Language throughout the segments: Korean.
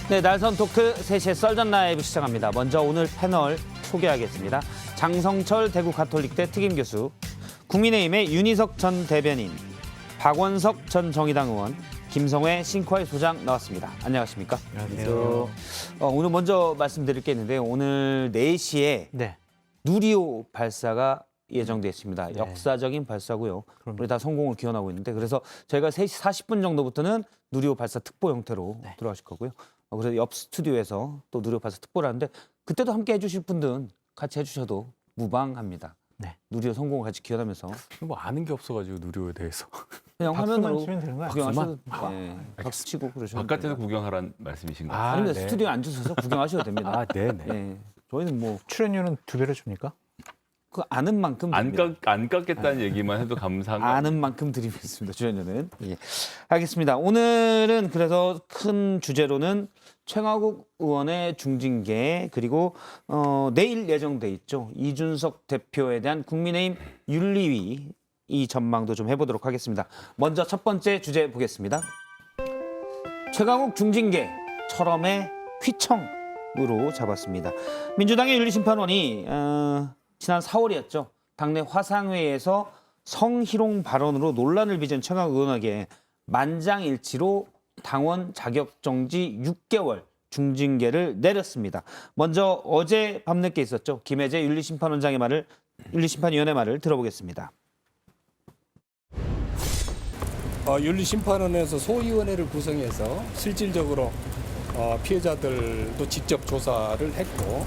네, 날선 토크 3시의 썰전 라이브 시작합니다. 먼저 오늘 패널 소개하겠습니다. 장성철 대구 가톨릭대 특임 교수, 국민의힘의 윤희석 전 대변인, 박원석 전 정의당 의원, 김성회 싱크와이 소장 나왔습니다. 안녕하십니까? 안녕하세요. 오늘 먼저 말씀드릴 게 있는데요. 오늘 4시에 네. 누리호 발사가 예정되어 있습니다. 네. 역사적인 발사고요. 그럼요. 우리 다 성공을 기원하고 있는데, 그래서 저희가 3시 40분 정도부터는 누리호 발사 특보 형태로 네. 들어가실 거고요. 그래서 옆 스튜디오에서 또 누리호 발사 특보를 하는데, 그때도 함께 해주실 분들은 같이 해주셔도 무방합니다. 네. 누리호 성공을 같이 기원하면서 뭐 아는 게 없어가지고 누리호에 대해서 그냥 박수만 화면으로 치면 되는 거야. 구경하셔도 박수 치고 그러셔도 바깥에서 됩니다. 구경하란 말씀이신가요? 아닙니다. 네. 스튜디오에 앉으셔서 구경하셔도 됩니다. 아, 네네. 예. 저희는 뭐 출연료는 2배로 줍니까? 그 아는 만큼 안, 드립니다. 안 깎겠다는 얘기만 해도 감사한 거 아는 만큼 드리겠습니다. 출연료는. 예. 알겠습니다. 오늘은 그래서 큰 주제로는 최강욱 의원의 중징계, 그리고 내일 예정돼 있죠. 이준석 대표에 대한 국민의힘 윤리위 이 전망도 좀 해보도록 하겠습니다. 먼저 첫 번째 주제 보겠습니다. 최강욱 중징계 철험의 휘청으로 잡았습니다. 민주당의 윤리심판원이 지난 4월이었죠. 당내 화상회의에서 성희롱 발언으로 논란을 빚은 최강욱 의원에게 만장일치로 당원 자격정지 6개월 중징계를 내렸습니다. 먼저 어제 밤늦게 있었죠. 김혜재 윤리심판원장의 말을, 윤리심판위원회 말을 들어보겠습니다. 윤리심판원에서 소위원회를 구성해서 실질적으로 피해자들도 직접 조사를 했고,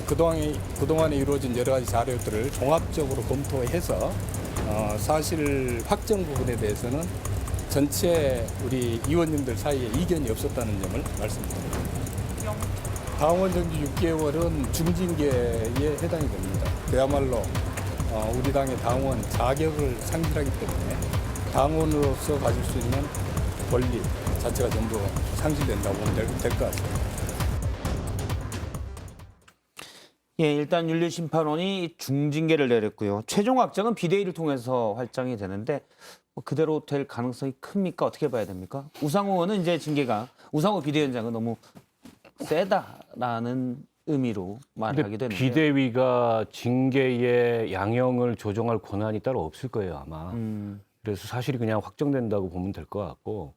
그동안에 이루어진 여러 가지 자료들을 종합적으로 검토해서 사실 확정 부분에 대해서는 전체 우리 의원님들 사이에 이견이 없었다는 점을 말씀드립니다. 당원 정지 6개월은 중징계에 해당이 됩니다. 그야말로 우리 당의 당원 자격을 상실하기 때문에 당원으로서 가질 수 있는 권리 자체가 전부 상실된다고 보면 될 것 같습니다. 예, 일단 윤리심판원이 중징계를 내렸고요. 최종 확정은 비대위를 통해서 확정이 되는데 그대로 될 가능성이 큽니까? 어떻게 봐야 됩니까? 우상호 의원은 이제 징계가, 우상호 비대위원장은 너무 세다라는 의미로 말하게 되는데, 비대위가 징계의 양형을 조정할 권한이 따로 없을 거예요, 아마. 그래서 사실이 그냥 확정된다고 보면 될 것 같고,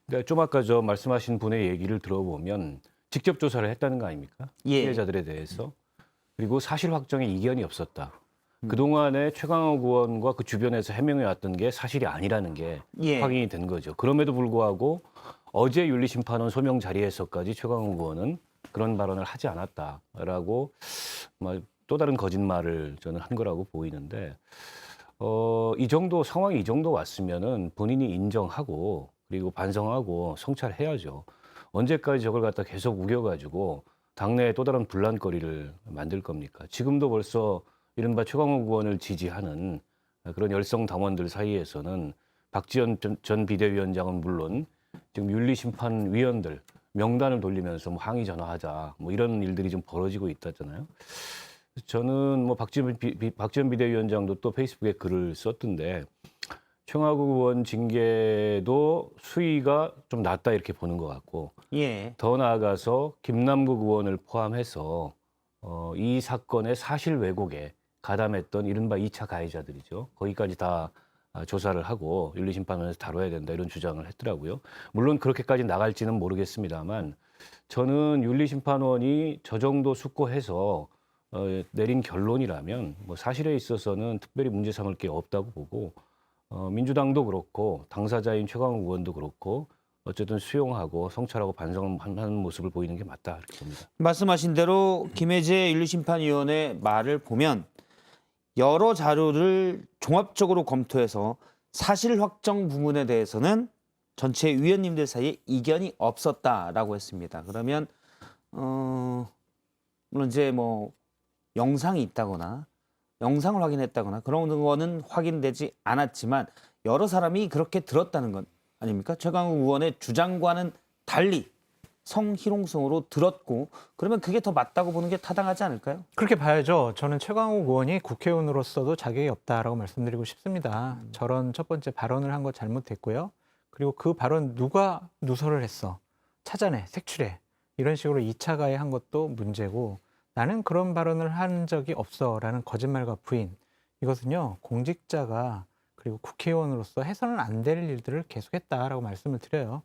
근데 좀 아까 저 말씀하신 분의 얘기를 들어보면 직접 조사를 했다는 거 아닙니까? 예. 피해자들에 대해서. 그리고 사실 확정에 이견이 없었다. 그동안에 최강욱 의원과 그 주변에서 해명해 왔던 게 사실이 아니라는 게 예. 확인이 된 거죠. 그럼에도 불구하고 어제 윤리심판원 소명 자리에서까지 최강욱 의원은 그런 발언을 하지 않았다라고 또 다른 거짓말을 저는 한 거라고 보이는데, 이 정도 상황이 이 정도 왔으면은 본인이 인정하고 그리고 반성하고 성찰해야죠. 언제까지 저걸 갖다 계속 우겨가지고 당내에 또 다른 분란거리를 만들 겁니까? 지금도 벌써 이른바 최강욱 의원을 지지하는 그런 열성 당원들 사이에서는 박지원 전 비대위원장은 물론 지금 윤리심판위원들 명단을 돌리면서 뭐 항의 전화하자 뭐 이런 일들이 좀 벌어지고 있다잖아요. 저는 뭐 박지원 비대위원장도 또 페이스북에 글을 썼던데 최강욱 의원 징계도 수위가 좀 낮다 이렇게 보는 것 같고, 예. 더 나아가서 김남국 의원을 포함해서 이 사건의 사실 왜곡에 가담했던 이른바 2차 가해자들이죠. 거기까지 다 조사를 하고 윤리심판원에서 다뤄야 된다 이런 주장을 했더라고요. 물론 그렇게까지 나갈지는 모르겠습니다만 저는 윤리심판원이 저 정도 숙고해서 내린 결론이라면 뭐 사실에 있어서는 특별히 문제 삼을 게 없다고 보고, 민주당도 그렇고 당사자인 최강욱 의원도 그렇고 어쨌든 수용하고 성찰하고 반성하는 모습을 보이는 게 맞다 이렇게 봅니다. 말씀하신 대로 김혜재 윤리심판위원회 말을 보면 여러 자료를 종합적으로 검토해서 사실 확정 부분에 대해서는 전체 위원님들 사이에 이견이 없었다라고 했습니다. 그러면 물론 이제 뭐 영상이 있다거나 영상을 확인했다거나 그런 거는 확인되지 않았지만 여러 사람이 그렇게 들었다는 건 아닙니까? 최강욱 의원의 주장과는 달리 성희롱성으로 들었고, 그러면 그게 더 맞다고 보는 게 타당하지 않을까요? 그렇게 봐야죠. 저는 최강욱 의원이 국회의원으로서도 자격이 없다라고 말씀드리고 싶습니다. 저런 첫 번째 발언을 한 거 잘못됐고요. 그리고 그 발언 누가 누설을 했어? 찾아내, 색출해. 이런 식으로 2차 가해한 것도 문제고 나는 그런 발언을 한 적이 없어라는 거짓말과 부인 이것은요 공직자가 그리고 국회의원으로서 해서는 안 될 일들을 계속했다라고 말씀을 드려요.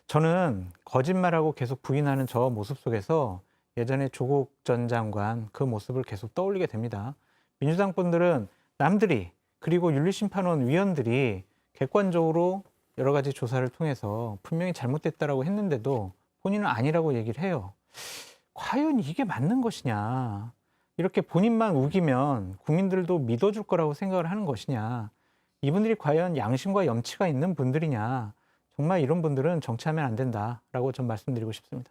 저는 거짓말하고 계속 부인하는 저 모습 속에서 예전에 조국 전 장관 그 모습을 계속 떠올리게 됩니다. 민주당 분들은 남들이 그리고 윤리심판원 위원들이 객관적으로 여러 가지 조사를 통해서 분명히 잘못됐다라고 했는데도 본인은 아니라고 얘기를 해요. 과연 이게 맞는 것이냐? 이렇게 본인만 우기면 국민들도 믿어줄 거라고 생각을 하는 것이냐? 이분들이 과연 양심과 염치가 있는 분들이냐? 정말 이런 분들은 정치하면 안 된다라고 좀 말씀드리고 싶습니다.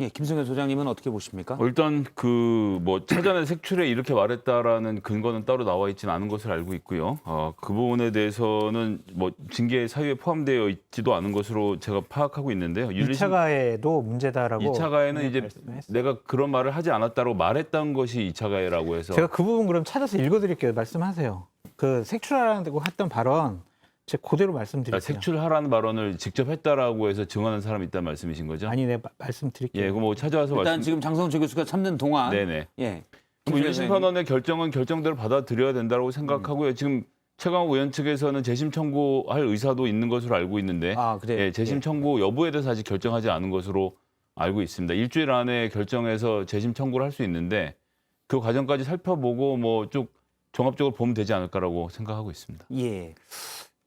예, 김성현 소장님은 어떻게 보십니까? 일단 그 뭐 차전에 색출에 이렇게 말했다라는 근거는 따로 나와 있지는 않은 것을 알고 있고요. 그 부분에 대해서는 뭐 징계 사유에 포함되어 있지도 않은 것으로 제가 파악하고 있는데요. 2차 가해도 문제다라고 2차 가해는 이제 말씀했어요. 내가 그런 말을 하지 않았다고 말했던 것이 2차 가해라고 해서 제가 그 부분 그럼 찾아서 읽어드릴게요. 말씀하세요. 그 색출하라고 했던 발언 제가 그대로 말씀드릴게요. 색출하라는 발언을 직접 했다라고 해서 증언한 사람이 있다는 말씀이신 거죠? 아니, 네, 말씀드릴게요. 예, 그럼 뭐 찾아와서 일단 말씀. 지금 장성철 교수가 참는 동안 네네. 예. 그럼 윤리심판원의 결정은 결정대로 받아들여야 된다고 생각하고요. 지금 최강욱 의원 측에서는 재심 청구할 의사도 있는 것으로 알고 있는데, 아, 그래요? 예, 재심 청구 여부에 대해서 아직 결정하지 않은 것으로 알고 있습니다. 일주일 안에 결정해서 재심 청구를 할 수 있는데 그 과정까지 살펴보고 뭐 쭉 종합적으로 보면 되지 않을까라고 생각하고 있습니다. 예.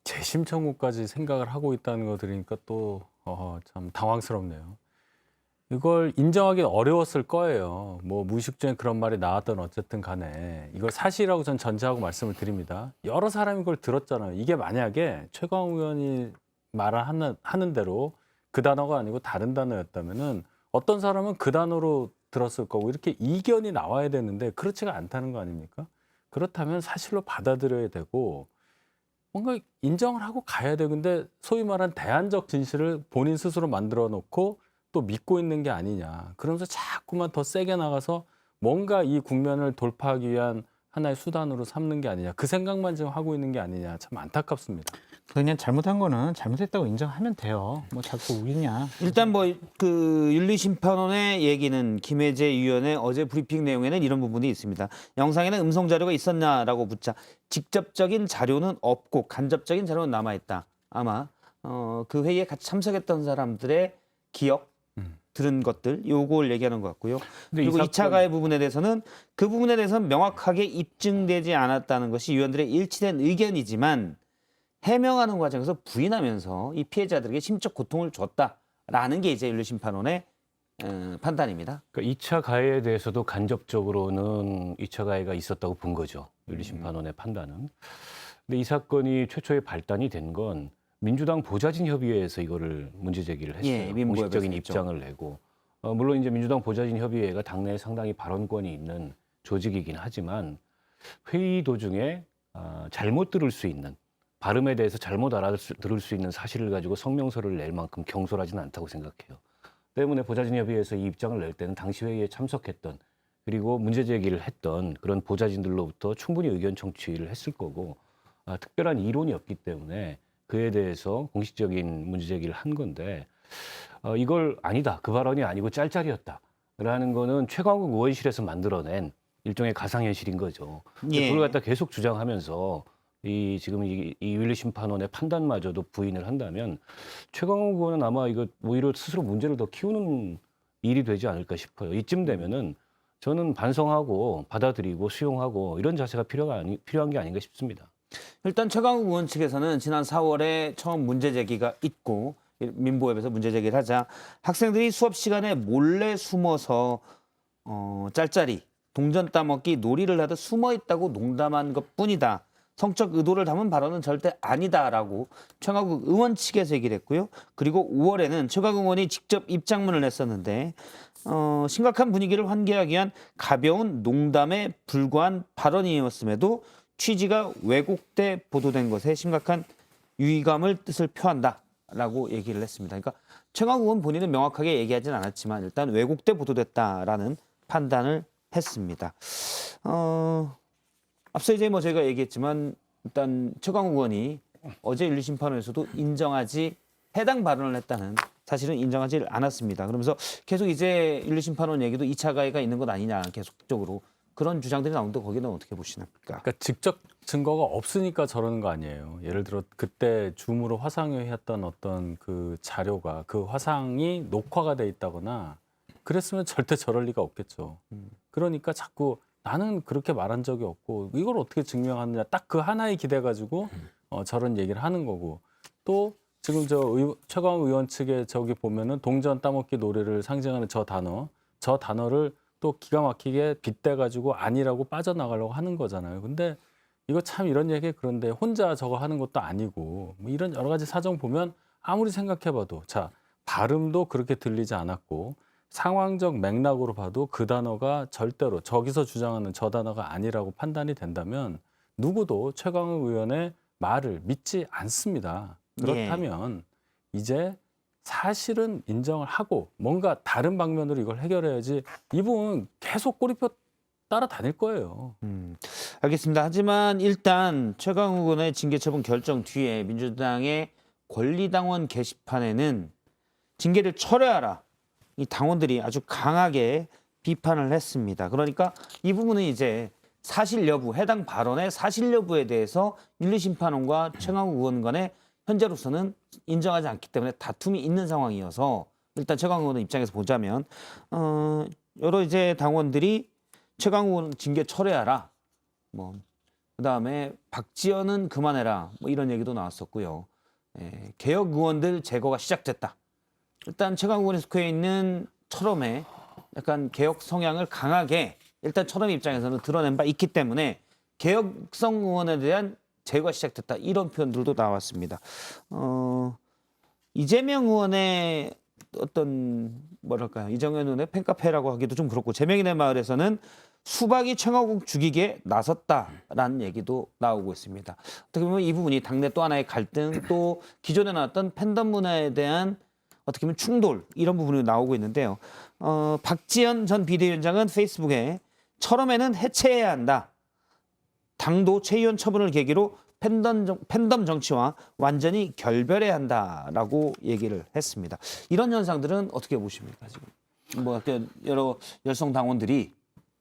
재심 청구까지 생각을 하고 있다는 거 들으니까 또 참 당황스럽네요. 이걸 인정하기 어려웠을 거예요. 뭐 무의식 중에 그런 말이 나왔던 어쨌든 간에 이걸 사실이라고 전 전제하고 말씀을 드립니다. 여러 사람이 이걸 들었잖아요. 이게 만약에 최강욱 의원이 하는 대로 그 단어가 아니고 다른 단어였다면은 어떤 사람은 그 단어로 들었을 거고 이렇게 이견이 나와야 되는데 그렇지가 않다는 거 아닙니까? 그렇다면 사실로 받아들여야 되고 뭔가 인정을 하고 가야 돼. 근데 소위 말한 대안적 진실을 본인 스스로 만들어 놓고 또 믿고 있는 게 아니냐. 그러면서 자꾸만 더 세게 나가서 뭔가 이 국면을 돌파하기 위한 하나의 수단으로 삼는 게 아니냐. 그 생각만 지금 하고 있는 게 아니냐. 참 안타깝습니다. 그냥 잘못한 거는 잘못했다고 인정하면 돼요. 뭐 자꾸 우기냐. 일단 뭐 그 윤리심판원의 얘기는 김혜재 위원의 어제 브리핑 내용에는 이런 부분이 있습니다. 영상에는 음성 자료가 있었냐라고 묻자 직접적인 자료는 없고 간접적인 자료는 남아 있다. 아마 그 회의에 같이 참석했던 사람들의 기억 들은 것들 요걸 얘기하는 것 같고요. 그리고 2차 가해 부분에 대해서는 그 부분에 대해서는 명확하게 입증되지 않았다는 것이 위원들의 일치된 의견이지만 해명하는 과정에서 부인하면서 이 피해자들에게 심적 고통을 줬다라는 게 이제 윤리심판원의 판단입니다. 그러니까 2차 가해에 대해서도 간접적으로는 2차 가해가 있었다고 본 거죠. 윤리심판원의 판단은. 근데 이 사건이 최초에 발단이 된 건 민주당 보좌진협의회에서 이거를 문제 제기를 했어요. 예, 민보협에서 공식적인 했죠. 입장을 내고. 물론 이제 민주당 보좌진협의회가 당내에 상당히 발언권이 있는 조직이긴 하지만 회의 도중에 잘못 들을 수 있는 발음에 대해서 잘못 알아들을 수 있는 사실을 가지고 성명서를 낼 만큼 경솔하지는 않다고 생각해요. 때문에 보좌진협의회에서 이 입장을 낼 때는 당시 회의에 참석했던 그리고 문제 제기를 했던 그런 보좌진들로부터 충분히 의견 청취를 했을 거고 특별한 이론이 없기 때문에 그에 대해서 공식적인 문제 제기를 한 건데 이걸 아니다. 그 발언이 아니고 짤짤이었다라는 거는 최강욱 의원실에서 만들어낸 일종의 가상현실인 거죠. 예. 그걸 갖다 계속 주장하면서 지금 이 윤리심판원의 판단마저도 부인을 한다면 최강욱 의원은 아마 이거 오히려 스스로 문제를 더 키우는 일이 되지 않을까 싶어요. 이쯤 되면은 저는 반성하고 받아들이고 수용하고 이런 자세가 필요한 게 아닌가 싶습니다. 일단 최강욱 의원 측에서는 지난 4월에 처음 문제 제기가 있고 민보협에서 문제 제기를 하자 학생들이 수업 시간에 몰래 숨어서 짤짤이 동전 따먹기 놀이를 하듯 숨어 있다고 농담한 것뿐이다. 성적 의도를 담은 발언은 절대 아니다라고 최강욱 의원 측에서 얘기를 했고요. 그리고 5월에는 최강욱 의원이 직접 입장문을 냈었는데 심각한 분위기를 환기하기 위한 가벼운 농담에 불과한 발언이었음에도 취지가 왜곡돼 보도된 것에 심각한 유의감을 뜻을 표한다라고 얘기를 했습니다. 그러니까 최강욱 의원 본인은 명확하게 얘기하진 않았지만 일단 왜곡돼 보도됐다라는 판단을 했습니다. 앞서 이제 뭐 저희가 얘기했지만 일단 최강욱 의원이 어제 윤리심판원에서도 인정하지 해당 발언을 했다는 사실은 인정하지 않았습니다. 그러면서 계속 이제 윤리심판원 얘기도 2차 가해가 있는 것 아니냐 계속적으로 그런 주장들이 나오는데 거기는 어떻게 보시나요? 그러니까 직접 증거가 없으니까 저러는 거 아니에요. 예를 들어 그때 줌으로 화상회의했던 어떤 그 자료가 그 화상이 녹화가 돼 있다거나 그랬으면 절대 저럴 리가 없겠죠. 그러니까 자꾸 나는 그렇게 말한 적이 없고 이걸 어떻게 증명하느냐 딱 그 하나에 기대 가지고 저런 얘기를 하는 거고 또 지금 최광욱 의원 측에 저기 보면은 동전 따먹기 노래를 상징하는 저 단어를 또 기가 막히게 빗대 가지고 아니라고 빠져나가려고 하는 거잖아요. 근데 이거 참 이런 얘기 그런데 혼자 저거 하는 것도 아니고 뭐 이런 여러 가지 사정 보면 아무리 생각해봐도 자 발음도 그렇게 들리지 않았고 상황적 맥락으로 봐도 그 단어가 절대로 저기서 주장하는 저 단어가 아니라고 판단이 된다면 누구도 최광욱 의원의 말을 믿지 않습니다. 그렇다면 이제 사실은 인정을 하고 뭔가 다른 방면으로 이걸 해결해야지 이분 계속 꼬리표 따라다닐 거예요. 알겠습니다. 하지만 일단 최강욱 의원의 징계 처분 결정 뒤에 민주당의 권리당원 게시판에는 징계를 철회하라. 이 당원들이 아주 강하게 비판을 했습니다. 그러니까 이 부분은 이제 사실 여부, 해당 발언의 사실 여부에 대해서 윤리심판원과 최강욱 의원 간에 현재로서는 인정하지 않기 때문에 다툼이 있는 상황이어서 일단 최강욱 의원 입장에서 보자면 여러 이제 당원들이 최강욱 의원 징계 철회하라. 뭐 그다음에 박지원은 그만해라. 뭐 이런 얘기도 나왔었고요. 개혁 의원들 제거가 시작됐다. 일단 최강욱 의원에 속해 있는 철험에 약간 개혁 성향을 강하게 일단 철험 입장에서는 드러낸 바 있기 때문에 개혁성 의원에 대한 제거가 시작됐다. 이런 표현들도 나왔습니다. 이재명 의원의 어떤 뭐랄까요? 이재명 의원의 팬카페라고 하기도 좀 그렇고 재명이네 마을에서는 수박이 최강욱 죽이기에 나섰다라는 얘기도 나오고 있습니다. 어떻게 보면 이 부분이 당내 또 하나의 갈등 또 기존에 나왔던 팬덤 문화에 대한 어떻게 보면 충돌 이런 부분이 나오고 있는데요. 박지원 전 비대위원장은 페이스북에 철험에는 해체해야 한다. 당도 최의원 처분을 계기로 팬덤 정치와 완전히 결별해야 한다라고 얘기를 했습니다. 이런 현상들은 어떻게 보십니까? 지금 뭐 여러 열성 당원들이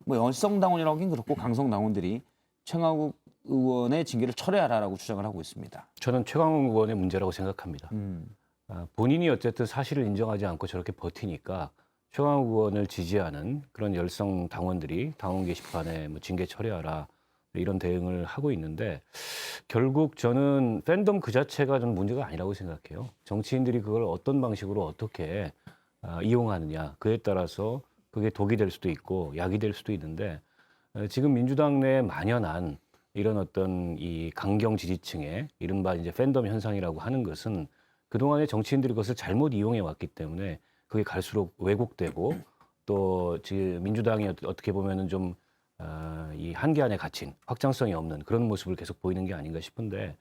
뭐 열성 당원이라고 하긴 그렇고 강성 당원들이 최강욱 의원의 징계를 철회하라라고 주장을 하고 있습니다. 저는 최강욱 의원의 문제라고 생각합니다. 본인이 어쨌든 사실을 인정하지 않고 저렇게 버티니까 최강욱 의원을 지지하는 그런 열성 당원들이 당원 게시판에 뭐 징계 철회하라 이런 대응을 하고 있는데 결국 저는 팬덤 그 자체가 좀 문제가 아니라고 생각해요. 정치인들이 그걸 어떤 방식으로 어떻게 이용하느냐 그에 따라서 그게 독이 될 수도 있고 약이 될 수도 있는데 지금 민주당 내에 만연한 이런 어떤 이 강경 지지층의 이른바 이제 팬덤 현상이라고 하는 것은 그동안에 정치인들이 그것을 잘못 이용해 왔기 때문에 그게 갈수록 왜곡되고 또 지금 민주당이 어떻게 보면은 좀 이 한계 안에 갇힌 확장성이 없는 그런 모습을 계속 보이는 게 아닌가 싶은데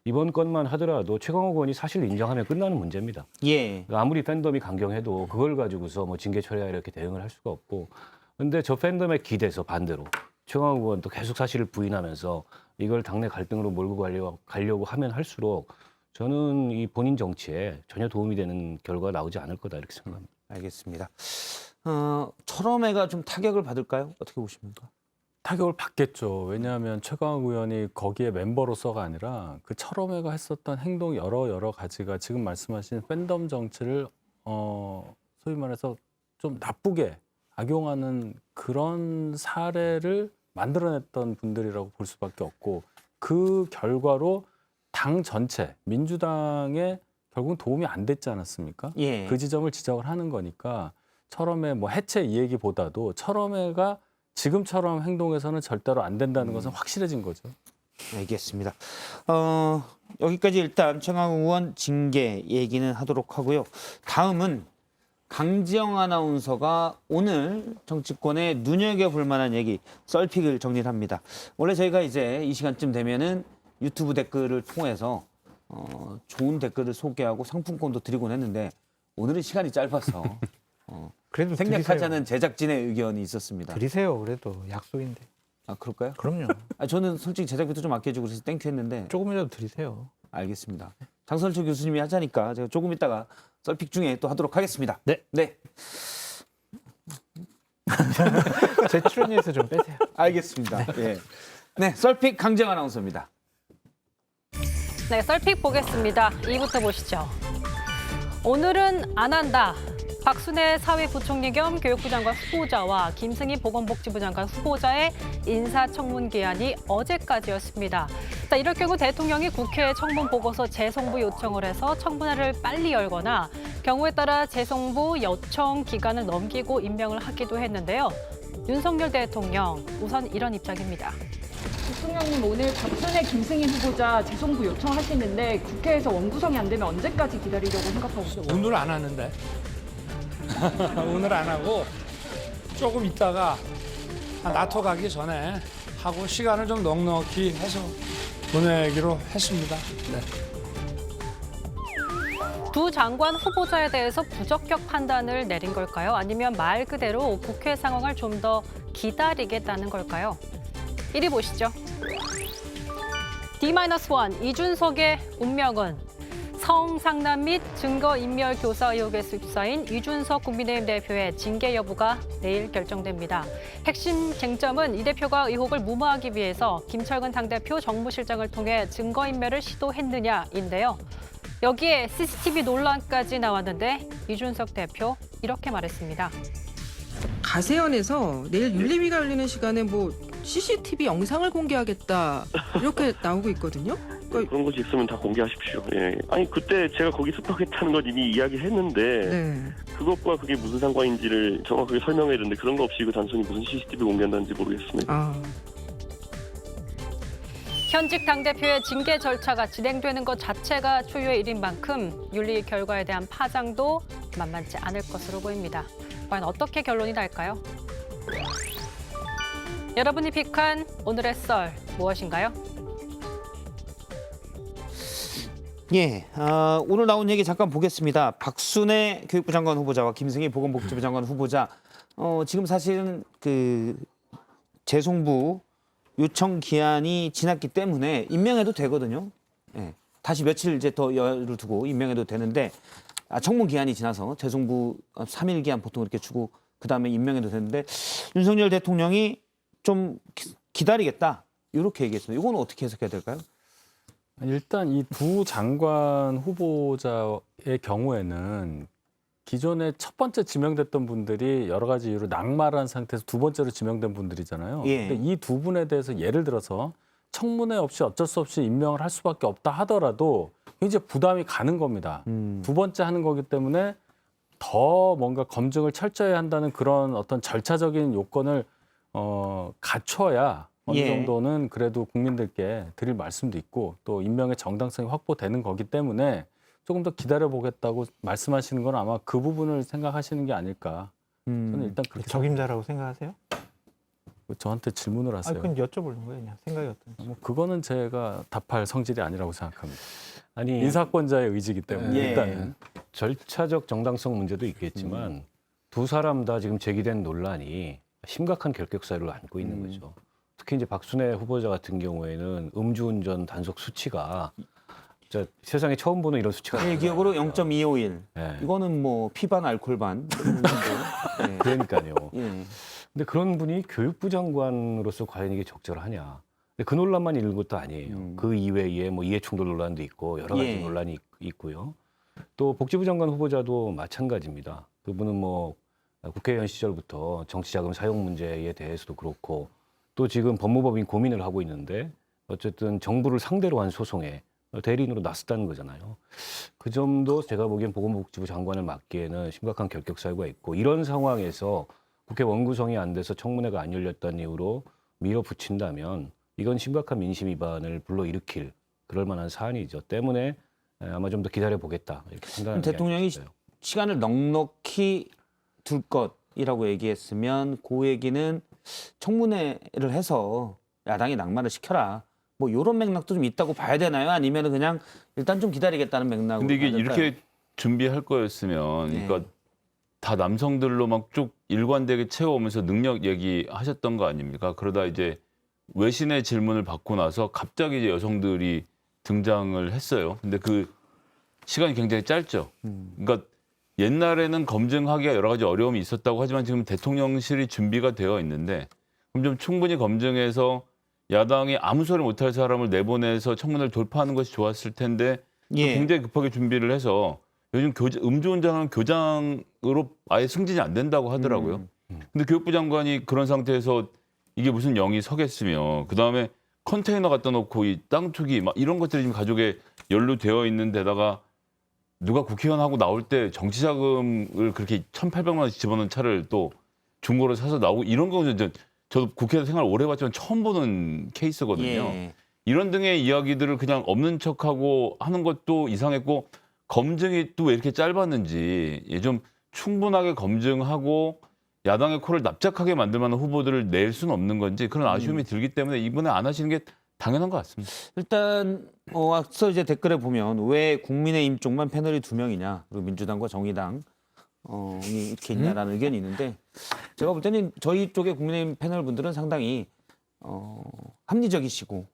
이번 건만 하더라도 최강욱 의원이 사실 인정하면 끝나는 문제입니다. 예. 아무리 팬덤이 강경해도 그걸 가지고서 뭐 징계 처리하 이렇게 대응을 할 수가 없고 근데 저 팬덤에 기대서 반대로 최강욱 의원도 계속 사실을 부인하면서 이걸 당내 갈등으로 몰고 가려고 하면 할수록 저는 이 본인 정치에 전혀 도움이 되는 결과가 나오지 않을 거다 이렇게 생각합니다. 알겠습니다. 철험회가 좀 타격을 받을까요? 어떻게 보십니까? 타격을 받겠죠. 왜냐하면 최강욱 의원이 거기에 멤버로서가 아니라 그 철험회가 했었던 행동 여러 가지가 지금 말씀하신 팬덤 정치를 소위 말해서 좀 나쁘게 악용하는 그런 사례를 만들어냈던 분들이라고 볼 수밖에 없고 그 결과로 당 전체 민주당에 결국 도움이 안 됐지 않았습니까? 예. 그 지점을 지적을 하는 거니까 철험회 뭐 해체 이 얘기보다도 철험회가 지금처럼 행동해서는 절대로 안 된다는 것은 확실해진 거죠. 알겠습니다. 여기까지 일단 최강욱 의원 징계 얘기는 하도록 하고요. 다음은 강지영 아나운서가 오늘 정치권에 눈여겨볼 만한 얘기, 썰픽을 정리를 합니다. 원래 저희가 이제 이 시간쯤 되면은 유튜브 댓글을 통해서 좋은 댓글을 소개하고 상품권도 드리곤 했는데 오늘은 시간이 짧아서 그래도 생략하자는 제작진의 의견이 있었습니다. 드리세요. 그래도 약속인데. 아 그럴까요? 그럼요. 저는 솔직히 제작비도 좀 아껴주고 그래서 땡큐 했는데 조금이라도 드리세요. 알겠습니다. 장설초 교수님이 하자니까 제가 조금 있다가 썰픽 중에 또 하도록 하겠습니다. 네. 네. 제 출연료에서 좀 빼세요. 알겠습니다. 예. 네, 썰픽 강정 아나운서입니다. 네, 썰픽 보겠습니다. 2부터 보시죠. 오늘은 안 한다. 박순애 사회부총리 겸 교육부 장관 후보자와 김승희 보건복지부 장관 후보자의 인사청문 기한이 어제까지였습니다. 자, 이럴 경우 대통령이 국회에 청문 보고서 재송부 요청을 해서 청문회를 빨리 열거나 경우에 따라 재송부 요청 기간을 넘기고 임명을 하기도 했는데요. 윤석열 대통령 우선 이런 입장입니다. 대통령님 오늘 박순애 김승희 후보자 재송부 요청하시는데 국회에서 원구성이 안 되면 언제까지 기다리려고 생각하고 계세요? 오늘 안 하는데 오늘 안 하고 조금 있다가 나토 가기 전에 하고 시간을 좀 넉넉히 해서 보내기로 했습니다. 네. 두 장관 후보자에 대해서 부적격 판단을 내린 걸까요? 아니면 말 그대로 국회 상황을 좀 더 기다리겠다는 걸까요? 이리 보시죠. D-1 이준석의 운명은 성상남 및 증거인멸 교사 의혹에 휩싸인 이준석 국민의힘 대표의 징계 여부가 내일 결정됩니다. 핵심 쟁점은 이 대표가 의혹을 무마하기 위해서 김철근 당대표 정무실장을 통해 증거인멸을 시도했느냐인데요. 여기에 CCTV 논란까지 나왔는데 이준석 대표 이렇게 말했습니다. 가세연에서 내일 윤리위가 열리는 시간에 뭐 CCTV 영상을 공개하겠다 이렇게 나오고 있거든요. 그러니까 그런 것이 있으면 다 공개하십시오. 예. 아니 그때 제가 거기 습격했다는 건 이미 이야기했는데 네. 그것과 그게 무슨 상관인지를 정확하게 설명해야 되는데 그런 거 없이 이거 단순히 무슨 CCTV 공개한다는지 모르겠습니다. 아. 현직 당대표의 징계 절차가 진행되는 것 자체가 초유의 일인 만큼 윤리 결과에 대한 파장도 만만치 않을 것으로 보입니다. 과연 어떻게 결론이 날까요? 여러분이 픽한 오늘의 썰 무엇인가요? 예, 오늘 나온 얘기 잠깐 보겠습니다. 박순애 교육부 장관 후보자와 김승희 보건복지부 장관 후보자, 지금 사실은 그 재송부 요청 기한이 지났기 때문에 임명해도 되거든요. 예, 다시 며칠 이제 더 여유를 두고 임명해도 되는데 청문 기한이 지나서 재송부 3일 기한 보통 이렇게 주고 그 다음에 임명해도 되는데 윤석열 대통령이 좀 기다리겠다 이렇게 얘기했습니다. 이건 어떻게 해석해야 될까요? 일단 이 두 장관 후보자의 경우에는 기존에 첫 번째 지명됐던 분들이 여러 가지 이유로 낙마한 상태에서 두 번째로 지명된 분들이잖아요. 예. 근데 이 두 분에 대해서 예를 들어서 청문회 없이 어쩔 수 없이 임명을 할 수밖에 없다 하더라도 이제 부담이 가는 겁니다. 두 번째 하는 거기 때문에 더 뭔가 검증을 철저히 한다는 그런 어떤 절차적인 요건을 갖춰야 어느 예. 정도는 그래도 국민들께 드릴 말씀도 있고 또 임명의 정당성이 확보되는 거기 때문에 조금 더 기다려보겠다고 말씀하시는 건 아마 그 부분을 생각하시는 게 아닐까. 저는 일단 그렇게 적임자라고 생각하세요? 저한테 질문을 하세요. 그건 여쭤보는 거예요. 그냥 생각이 어떤지. 뭐 그거는 제가 답할 성질이 아니라고 생각합니다. 아니 인사권자의 의지이기 때문에 예. 일단은. 절차적 정당성 문제도 있겠지만 두 사람 다 지금 제기된 논란이 심각한 결격 사유를 안고 있는 거죠. 특히 이제 박순애 후보자 같은 경우에는 음주운전 단속 수치가 진짜 세상에 처음 보는 이런 수치가 제 기억으로 0.251. 네. 이거는 뭐 피반 알코올반. 예. 그러니까요. 예. 근데 그런 분이 교육부 장관으로서 과연 이게 적절하냐? 근데 그 논란만 있는 것도 아니에요. 그 이외에 뭐 이해충돌 논란도 있고 여러 가지 예. 논란이 있고요. 또 복지부 장관 후보자도 마찬가지입니다. 그분은 뭐 국회의원 시절부터 정치자금 사용 문제에 대해서도 그렇고 또 지금 법무법인 고민을 하고 있는데 어쨌든 정부를 상대로 한 소송에 대리인으로 나섰다는 거잖아요. 그 점도 제가 보기엔 보건복지부 장관을 맡기에는 심각한 결격 사유가 있고 이런 상황에서 국회 원구성이 안 돼서 청문회가 안 열렸다는 이유로 밀어붙인다면 이건 심각한 민심 위반을 불러일으킬 그럴 만한 사안이죠. 때문에 아마 좀 더 기다려보겠다 이렇게 생각하는 게 대통령이 아닐까요? 시간을 넉넉히 둘 것이라고 얘기했으면 그 얘기는 청문회를 해서 야당이 낙마를 시켜라. 뭐 이런 맥락도 좀 있다고 봐야 되나요? 아니면 그냥 일단 좀 기다리겠다는 맥락으로 근데 이게 봐야 될까요? 이렇게 준비할 거였으면 네. 그러니까 다 남성들로 막 쭉 일관되게 채워오면서 능력 얘기하셨던 거 아닙니까? 그러다 이제 외신의 질문을 받고 나서 갑자기 이제 여성들이 등장을 했어요. 근데 그 시간이 굉장히 짧죠. 그러니까 옛날에는 검증하기가 여러 가지 어려움이 있었다고 하지만 지금 대통령실이 준비가 되어 있는데 그럼 좀 충분히 검증해서 야당이 아무 소리 못할 사람을 내보내서 청문회를 돌파하는 것이 좋았을 텐데 예. 굉장히 급하게 준비를 해서 요즘 음주운전하는 교장으로 아예 승진이 안 된다고 하더라고요. 근데 교육부 장관이 그런 상태에서 이게 무슨 영이 서겠으며 그다음에 컨테이너 갖다 놓고 이 땅 투기 막 이런 것들이 지금 가족에 연루되어 있는 데다가 누가 국회의원하고 나올 때 정치 자금을 그렇게 1,800만 원씩 집어넣은 차를 또 중고로 사서 나오고 이런 거는 저도 국회에서 생활 오래 했지만 처음 보는 케이스거든요. 예. 이런 등의 이야기들을 그냥 없는 척하고 하는 것도 이상했고 검증이 또 왜 이렇게 짧았는지 좀 충분하게 검증하고 야당의 코를 납작하게 만들 만한 후보들을 낼 수는 없는 건지 그런 아쉬움이 들기 때문에 이번에 안 하시는 게 당연한 것 같습니다. 일단 앞서 이제 댓글에 보면 왜 국민의힘 쪽만 패널이 2명이냐 그리고 민주당과 정의당 이 이렇게 있냐라는 의견이 있는데 제가 볼 때는 저희 쪽의 국민의힘 패널 분들은 상당히 합리적이시고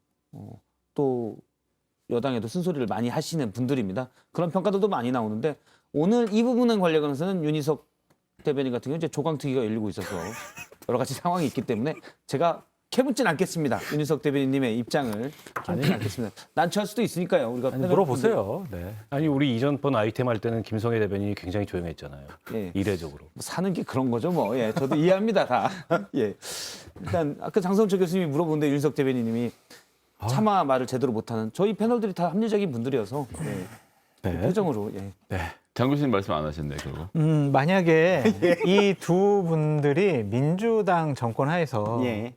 또 여당에도 쓴소리를 많이 하시는 분들입니다. 그런 평가들도 많이 나오는데 오늘 이 부분에 관련해서는 윤희석 대변인 같은 경우 이제 조강특위가 열리고 있어서 여러 가지 상황이 있기 때문에 제가 캐묻진 않겠습니다. 윤희석 대변인님의 입장을 캐묻진 않겠습니다. 난처할 수도 있으니까요. 우리가 아니, 물어보세요. 네. 아니 우리 이전번 아이템 할 때는 김성애 대변인이 굉장히 조용했잖아요. 예. 이례적으로. 사는 게 그런 거죠, 뭐. 예, 저도 이해합니다, 다. 예. 일단 아까 장성철 교수님이 물어보는데 윤희석 대변인님이 차마 말을 제대로 못하는 저희 패널들이 다 합리적인 분들이어서 예. 네. 표정으로 예. 장 교수님 말씀 안 하셨네, 결국. 만약에 이 두 분들이 민주당 정권 하에서 예.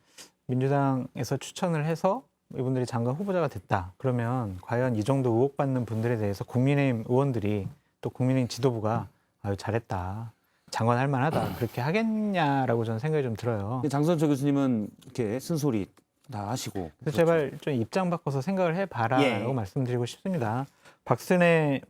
민주당에서 추천을 해서 이분들이 장관 후보자가 됐다. 그러면 과연 이 정도 의혹받는 분들에 대해서 국민의힘 의원들이 또 국민의힘 지도부가 아유 잘했다. 장관 할 만하다. 그렇게 하겠냐라고 저는 생각이 좀 들어요. 장성철 교수님은 이렇게 쓴소리 다 하시고. 그래서 제발 좀 입장 바꿔서 생각을 해봐라라고 예. 말씀드리고 싶습니다. 박승혜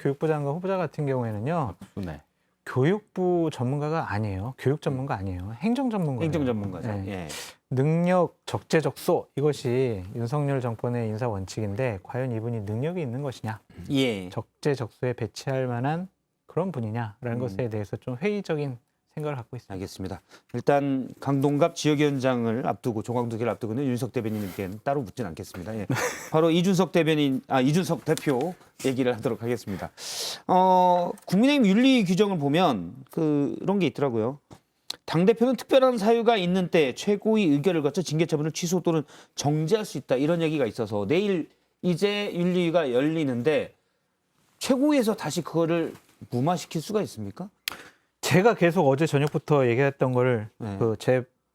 교육부 장관 후보자 같은 경우에는요. 네. 교육부 전문가가 아니에요. 교육 전문가 아니에요. 행정 전문가예요. 행정 전문가죠. 네. 예. 능력 적재적소 이것이 윤석열 정권의 인사 원칙인데 과연 이분이 능력이 있는 것이냐, 예. 적재적소에 배치할 만한 그런 분이냐라는 것에 대해서 좀 회의적인 생각을 갖고 있습니다. 알겠습니다. 일단 강동갑 지역위원장을 앞두고 조광두기를 앞두고는 윤석 대변인님께는 따로 묻진 않겠습니다. 예. 바로 이준석 대표 얘기를 하도록 하겠습니다. 국민의힘 윤리 규정을 보면 그런 게 있더라고요. 당대표는 특별한 사유가 있는 때 최고위 의결을 거쳐 징계 처분을 취소 또는 정지할 수 있다. 이런 얘기가 있어서 내일 이제 윤리위가 열리는데 최고위에서 다시 그거를 무마시킬 수가 있습니까? 제가 계속 어제 저녁부터 얘기했던 거를 네.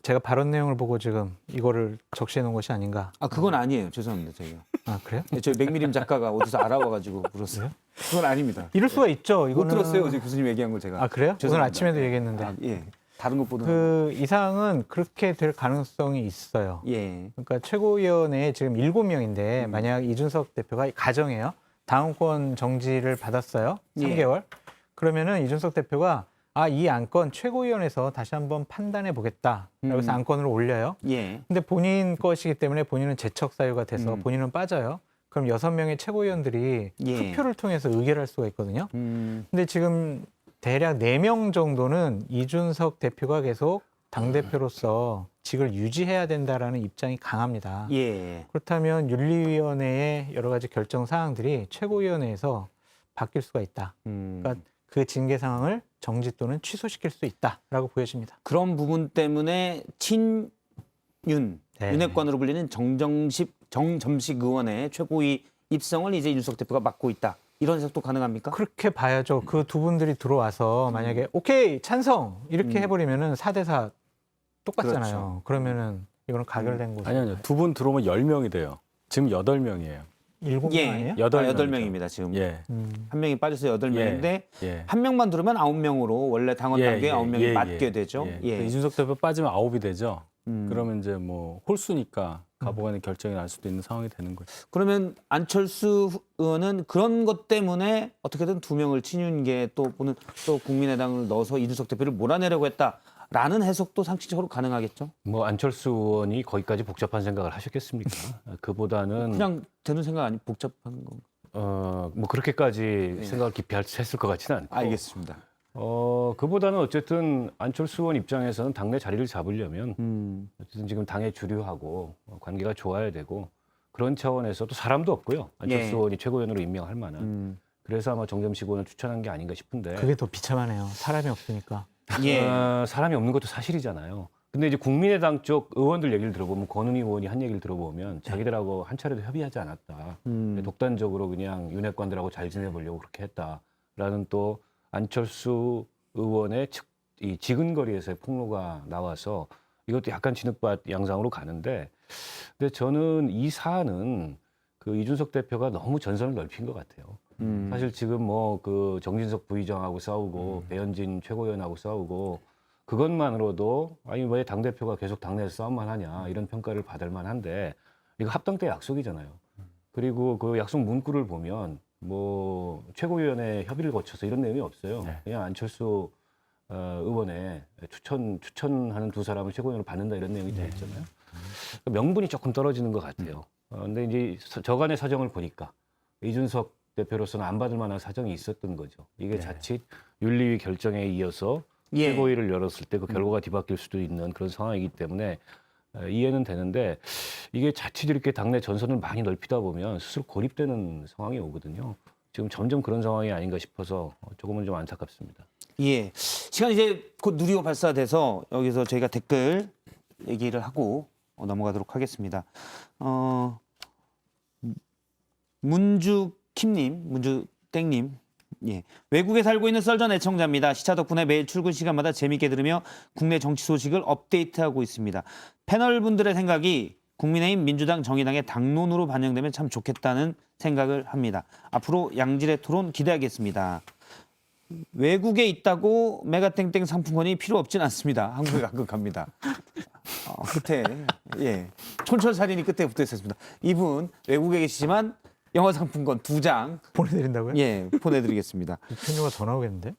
제가 발언 내용을 보고 지금 이거를 적시해 놓은 것이 아닌가. 아 그건 아니에요. 죄송합니다. 저희가. 아 그래요? 저희 맥미림 작가가 어디서 알아와가지고 물었어요. 그건 아닙니다. 이럴 수가 있죠. 못 이거는 들었어요. 어제 교수님 얘기한 걸 제가. 아 그래요? 오늘 죄송합니다. 아침에도 얘기했는데 아, 예. 다른 것보다. 그 이상은 그렇게 될 가능성이 있어요. 예. 그러니까 최고위원회에 지금 7명인데 만약 이준석 대표가 가정해요. 당원권 정지를 받았어요. 3개월. 그러면은 이준석 대표가 이 안건 최고위원회에서 다시 한번 판단해 보겠다라고 해서 안건을 올려요. 예. 근데 본인 것이기 때문에 본인은 제척 사유가 돼서 본인은 빠져요. 그럼 6명의 최고위원들이 예. 투표를 통해서 의결할 수가 있거든요. 근데 지금 대략 4명 정도는 이준석 대표가 계속 당대표로서 직을 유지해야 된다라는 입장이 강합니다. 예. 그렇다면 윤리위원회의 여러 가지 결정 사항들이 최고위원회에서 바뀔 수가 있다. 그러니까 그 징계 상황을 정지 또는 취소시킬 수 있다라고 보여집니다. 그런 부분 때문에 친윤 네. 윤핵관으로 불리는 정점식 의원의 최고위 입성을 이제 윤석 대표가 맡고 있다. 이런 해석도 가능합니까? 그렇게 봐야죠. 그 두 분들이 들어와서 만약에 오케이 찬성 이렇게 해버리면은 4대4 똑같잖아요. 그렇죠. 그러면은 이거는 가결된 거죠. 아니요. 두 분 들어오면 10명이 돼요. 지금 8명이에요. 7명 예. 아니에요? 8명입니다. 지금. 예. 한 명이 빠져서 8명인데 예. 한 명만 들으면 9명으로 원래 당원 단계에 9명이 맞게 되죠. 예. 예. 이준석 대표 빠지면 9이 되죠. 음. 그러면 이제 뭐 홀수니까 가보관의 결정이 날 수도 있는 상황이 되는 거죠. 그러면 안철수 의원은 그런 것 때문에 어떻게든 2명을 친윤계 또 국민의당을 넣어서 이준석 대표를 몰아내려고 했다라는 해석도 상식적으로 가능하겠죠? 뭐 안철수 의원이 거기까지 복잡한 생각을 하셨겠습니까? 그보다는 그냥 되는 생각 아니 복잡한 건가? 뭐 그렇게까지 생각을 깊이 했을 것 같지는 않고. 알겠습니다. 그보다는 어쨌든 안철수 의원 입장에서는 당내 자리를 잡으려면 어쨌든 지금 당의 주류하고 관계가 좋아야 되고 그런 차원에서 또 사람도 없고요. 안철수 예. 의원이 최고위원으로 임명할 만한. 그래서 아마 정점식 의원을 추천한 게 아닌가 싶은데. 그게 더 비참하네요. 사람이 없으니까. 예. 사람이 없는 것도 사실이잖아요. 근데 이제 국민의당 쪽 의원들 얘기를 들어보면 권은희 의원이 한 얘기를 들어보면 자기들하고 한 차례도 협의하지 않았다. 독단적으로 그냥 윤핵관들하고 잘 지내보려고 그렇게 했다라는 또 안철수 의원의 이 지근거리에서의 폭로가 나와서 이것도 약간 진흙밭 양상으로 가는데, 근데 저는 이 사안은 그 이준석 대표가 너무 전선을 넓힌 것 같아요. 사실 지금 뭐 그 정진석 부의장하고 싸우고 배현진 최고위원하고 싸우고 그것만으로도 아니 왜 당대표가 계속 당내에서 싸움만 하냐 이런 평가를 받을 만한데, 이거 합당 때 약속이잖아요. 그리고 그 약속 문구를 보면 뭐 최고위원회 협의를 거쳐서 이런 내용이 없어요. 그냥 안철수 의원의 추천하는 두 사람을 최고위원으로 받는다 이런 내용이 되어 있잖아요. 그러니까 명분이 조금 떨어지는 것 같아요. 근데 이제 저간의 사정을 보니까 이준석 대표로서는 안 받을 만한 사정이 있었던 거죠. 이게 자칫 윤리위 결정에 이어서 예. 최고위를 열었을 때 그 결과가 뒤바뀔 수도 있는 그런 상황이기 때문에 이해는 되는데, 이게 자칫 이렇게 당내 전선을 많이 넓히다 보면 스스로 고립되는 상황이 오거든요. 지금 점점 그런 상황이 아닌가 싶어서 조금은 좀 안타깝습니다. 예. 시간 이제 곧 누리호 발사돼서 여기서 저희가 댓글 얘기를 하고 넘어가도록 하겠습니다. 문주땡님. 예. 외국에 살고 있는 썰전 애청자입니다. 시차 덕분에 매일 출근 시간마다 재미있게 들으며 국내 정치 소식을 업데이트하고 있습니다. 패널 분들의 생각이 국민의힘, 민주당, 정의당의 당론으로 반영되면 참 좋겠다는 생각을 합니다. 앞으로 양질의 토론 기대하겠습니다. 외국에 있다고 메가땡땡 상품권이 필요 없진 않습니다. 한국에 가끔 갑니다. 끝에 예 촌철살인이 끝에 붙어 있었습니다. 이분 외국에 계시지만 영화 상품권 2장 보내드린다고요? 예 보내드리겠습니다. 편유가 더 나오겠는데?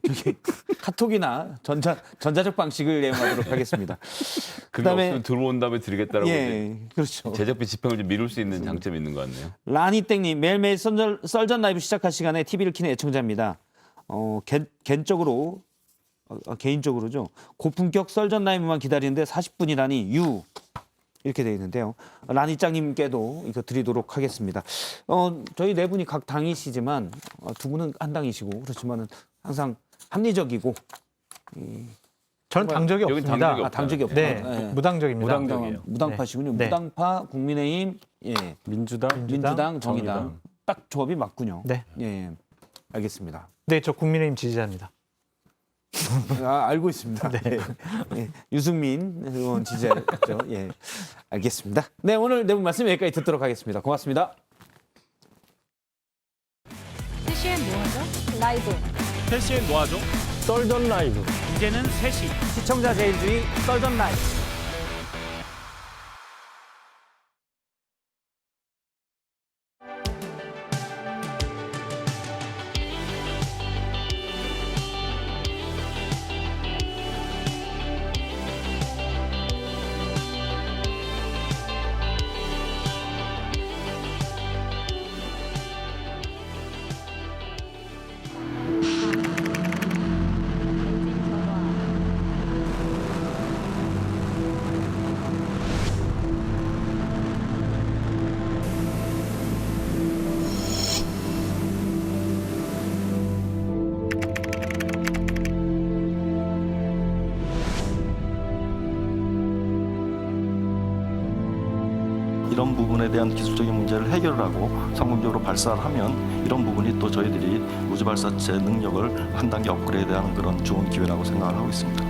저기 카톡이나 전자적 방식을 이용하도록 하겠습니다. 그게 그다음에 없으면 들어온 다음에 드리겠다라고 이제 예 그렇죠. 제작비 집행을 좀 미룰 수 있는 장점이 있는 것 같네요. 라니땡님 매일매일 썰전 라이브 시작할 시간에 TV를 켜는 애청자입니다. 개인적으로죠. 고품격 썰전 라이브만 기다리는데 40분이라니 유 이렇게 되어 있는데요. 라니짱님께도 이거 드리도록 하겠습니다. 저희 네 분이 각 당이시지만 두 분은 한 당이시고 그렇지만은 항상 합리적이고. 전 당적이 여긴 없습니다. 당적이 당적이 없다. 네, 예. 무당적입니다. 무당적이에요. 무당파시군요. 네. 무당파, 국민의힘, 예. 민주당, 정의당. 딱 조합이 맞군요. 네. 예. 알겠습니다. 네, 저 국민의힘 지지자입니다. 알고 있습니다. 네. 예. 유승민 의원 지지자죠. 예. 알겠습니다. 네, 오늘 네 분 말씀 여기까지 듣도록 하겠습니다. 고맙습니다. CCN 뭐하죠? 라이브. 패시엔 노아죠? 썰전 라이브. 이제는 3시. 시청자 제일주의 썰전 라이브. 이런 부분에 대한 기술적인 문제를 해결하고 성공적으로 발사를 하면 이런 부분이 또 저희들이 우주발사체 능력을 한 단계 업그레이드하는 그런 좋은 기회라고 생각을 하고 있습니다.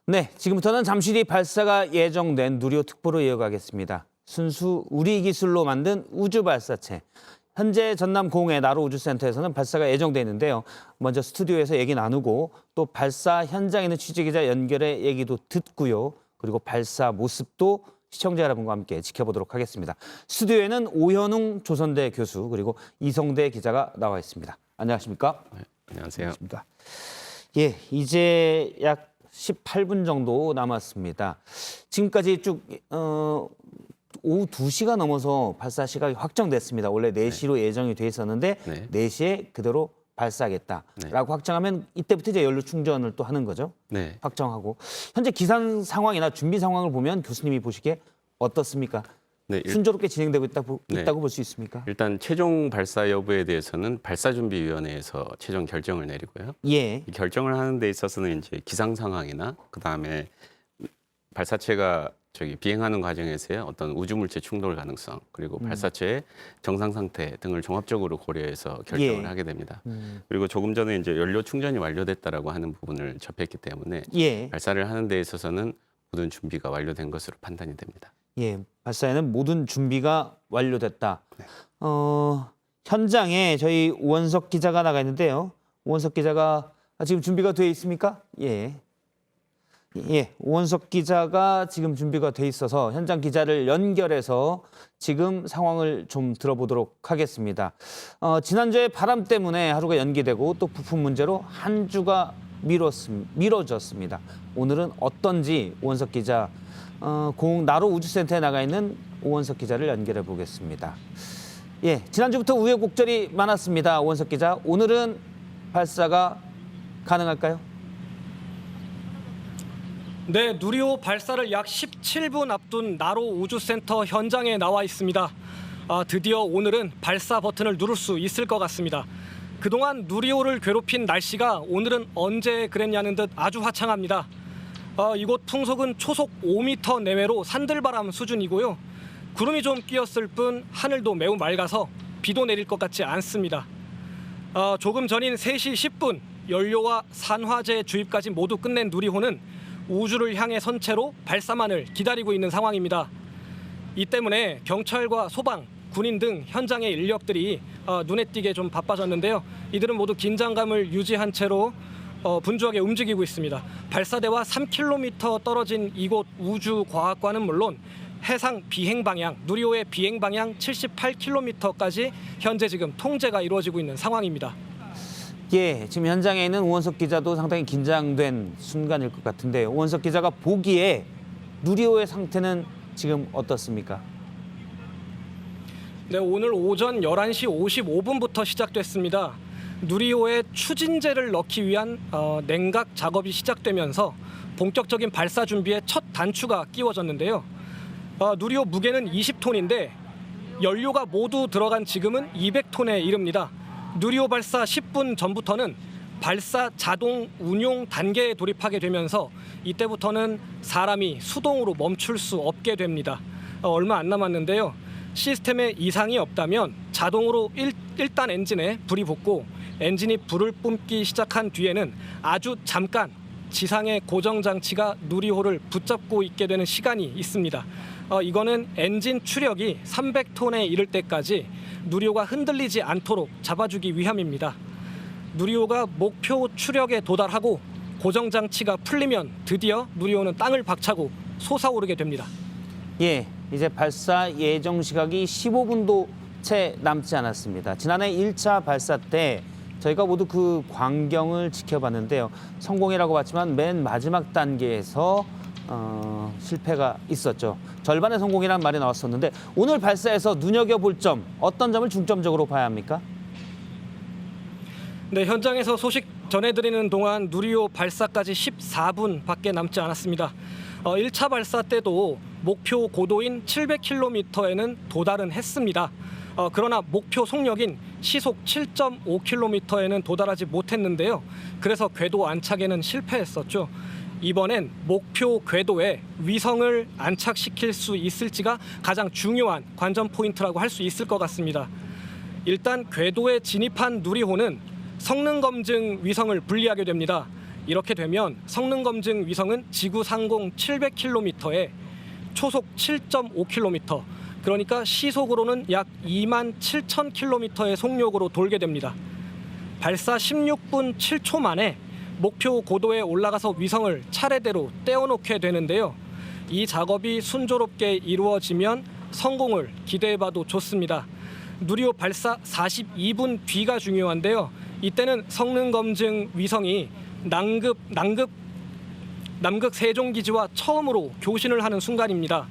네, 지금부터는 잠시 뒤 발사가 예정된 누리호 특보로 이어가겠습니다. 순수 우리 기술로 만든 우주 발사체. 현재 전남 공해 나로우주센터에서는 발사가 예정돼 있는데요. 먼저 스튜디오에서 얘기 나누고 또 발사 현장에 있는 취재기자 연결해 얘기도 듣고요. 그리고 발사 모습도 시청자 여러분과 함께 지켜보도록 하겠습니다. 스튜디오에는 오현웅 조선대 교수 그리고 이성대 기자가 나와 있습니다. 안녕하십니까? 네, 안녕하세요. 예, 이제 약 18분 정도 남았습니다. 지금까지 쭉 오후 2시가 넘어서 발사 시각이 확정됐습니다. 원래 4시로 예정이 돼 있었는데 네. 4시에 그대로 발사하겠다라고 네. 확정하면 이때부터 이제 연료 충전을 또 하는 거죠. 네. 확정하고 현재 기상 상황이나 준비 상황을 보면 교수님이 보시기에 어떻습니까? 네, 순조롭게 진행되고 있다고 네. 볼 수 있습니까? 일단 최종 발사 여부에 대해서는 발사준비위원회에서 최종 결정을 내리고요. 예. 이 결정을 하는 데 있어서는 이제 기상 상황이나 그다음에 발사체가 비행하는 과정에서의 어떤 우주물체 충돌 가능성 그리고 발사체의 정상 상태 등을 종합적으로 고려해서 결정을 예. 하게 됩니다. 그리고 조금 전에 이제 연료 충전이 완료됐다라고 하는 부분을 접했기 때문에 예. 발사를 하는 데 있어서는 모든 준비가 완료된 것으로 판단이 됩니다. 예, 발사에는 모든 준비가 완료됐다. 현장에 저희 오원석 기자가 나가 있는데요. 오원석 기자가 지금 준비가 돼 있습니까? 예. 예, 오원석 기자가 지금 준비가 돼 있어서 현장 기자를 연결해서 지금 상황을 좀 들어보도록 하겠습니다. 지난주에 바람 때문에 하루가 연기되고 또 부품 문제로 한 주가 미뤄졌습니다. 오늘은 어떤지 오원석 기자 나로 우주센터에 나가 있는 오원석 기자를 연결해 보겠습니다. 예, 지난주부터 우여곡절이 많았습니다. 오원석 기자, 오늘은 발사가 가능할까요? 네, 누리호 발사를 약 17분 앞둔 나로 우주센터 현장에 나와 있습니다. 드디어 오늘은 발사 버튼을 누를 수 있을 것 같습니다. 그동안 누리호를 괴롭힌 날씨가 오늘은 언제 그랬냐는 듯 아주 화창합니다. 이곳 풍속은 초속 5m 내외로 산들바람 수준이고요. 구름이 좀 끼었을 뿐 하늘도 매우 맑아서 비도 내릴 것 같지 않습니다. 조금 전인 3시 10분 연료와 산화제 주입까지 모두 끝낸 누리호는 우주를 향해 선 채로 발사만을 기다리고 있는 상황입니다. 이 때문에 경찰과 소방, 군인 등 현장의 인력들이 눈에 띄게 좀 바빠졌는데요. 이들은 모두 긴장감을 유지한 채로 분주하게 움직이고 있습니다. 발사대와 3km 떨어진 이곳 우주과학관은 물론 해상 비행 방향, 누리호의 비행 방향 78km까지 현재 지금 통제가 이루어지고 있는 상황입니다. 예, 지금 현장에 있는 오원석 기자도 상당히 긴장된 순간일 것 같은데 오원석 기자가 보기에 누리호의 상태는 지금 어떻습니까? 네, 오늘 오전 11시 55분부터 시작됐습니다. 누리호에 추진제를 넣기 위한 냉각 작업이 시작되면서 본격적인 발사 준비에 첫 단추가 끼워졌는데요. 누리호 무게는 20톤인데 연료가 모두 들어간 지금은 200톤에 이릅니다. 누리호 발사 10분 전부터는 발사 자동 운용 단계에 돌입하게 되면서 이때부터는 사람이 수동으로 멈출 수 없게 됩니다. 얼마 안 남았는데요. 시스템에 이상이 없다면 자동으로 일단 엔진에 불이 붙고 엔진이 불을 뿜기 시작한 뒤에는 아주 잠깐 지상의 고정장치가 누리호를 붙잡고 있게 되는 시간이 있습니다. 이거는 엔진 추력이 300톤에 이를 때까지 누리호가 흔들리지 않도록 잡아주기 위함입니다. 누리호가 목표 추력에 도달하고 고정장치가 풀리면 드디어 누리호는 땅을 박차고 솟아오르게 됩니다. 예, 이제 발사 예정 시각이 15분도 채 남지 않았습니다. 지난해 1차 발사 때 저희가 모두 그 광경을 지켜봤는데요. 성공이라고 봤지만 맨 마지막 단계에서 실패가 있었죠. 절반의 성공이라는 말이 나왔었는데 오늘 발사에서 눈여겨볼 점, 어떤 점을 중점적으로 봐야 합니까? 네, 현장에서 소식 전해드리는 동안 누리호 발사까지 14분밖에 남지 않았습니다. 1차 발사 때도 목표 고도인 700km에는 도달은 했습니다. 그러나 목표 속력인 시속 7.5km에는 도달하지 못했는데요. 그래서 궤도 안착에는 실패했었죠. 이번엔 목표 궤도에 위성을 안착시킬 수 있을지가 가장 중요한 관전 포인트라고 할 수 있을 것 같습니다. 일단 궤도에 진입한 누리호는 성능검증 위성을 분리하게 됩니다. 이렇게 되면 성능검증 위성은 지구 상공 700km에 초속 7.5km, 그러니까 시속으로는 약 27,000km의 속력으로 돌게 됩니다. 발사 16분 7초 만에 목표 고도에 올라가서 위성을 차례대로 떼어놓게 되는데요. 이 작업이 순조롭게 이루어지면 성공을 기대해봐도 좋습니다. 누리호 발사 42분 뒤가 중요한데요. 이때는 성능 검증 위성이 남극 세종기지와 처음으로 교신을 하는 순간입니다.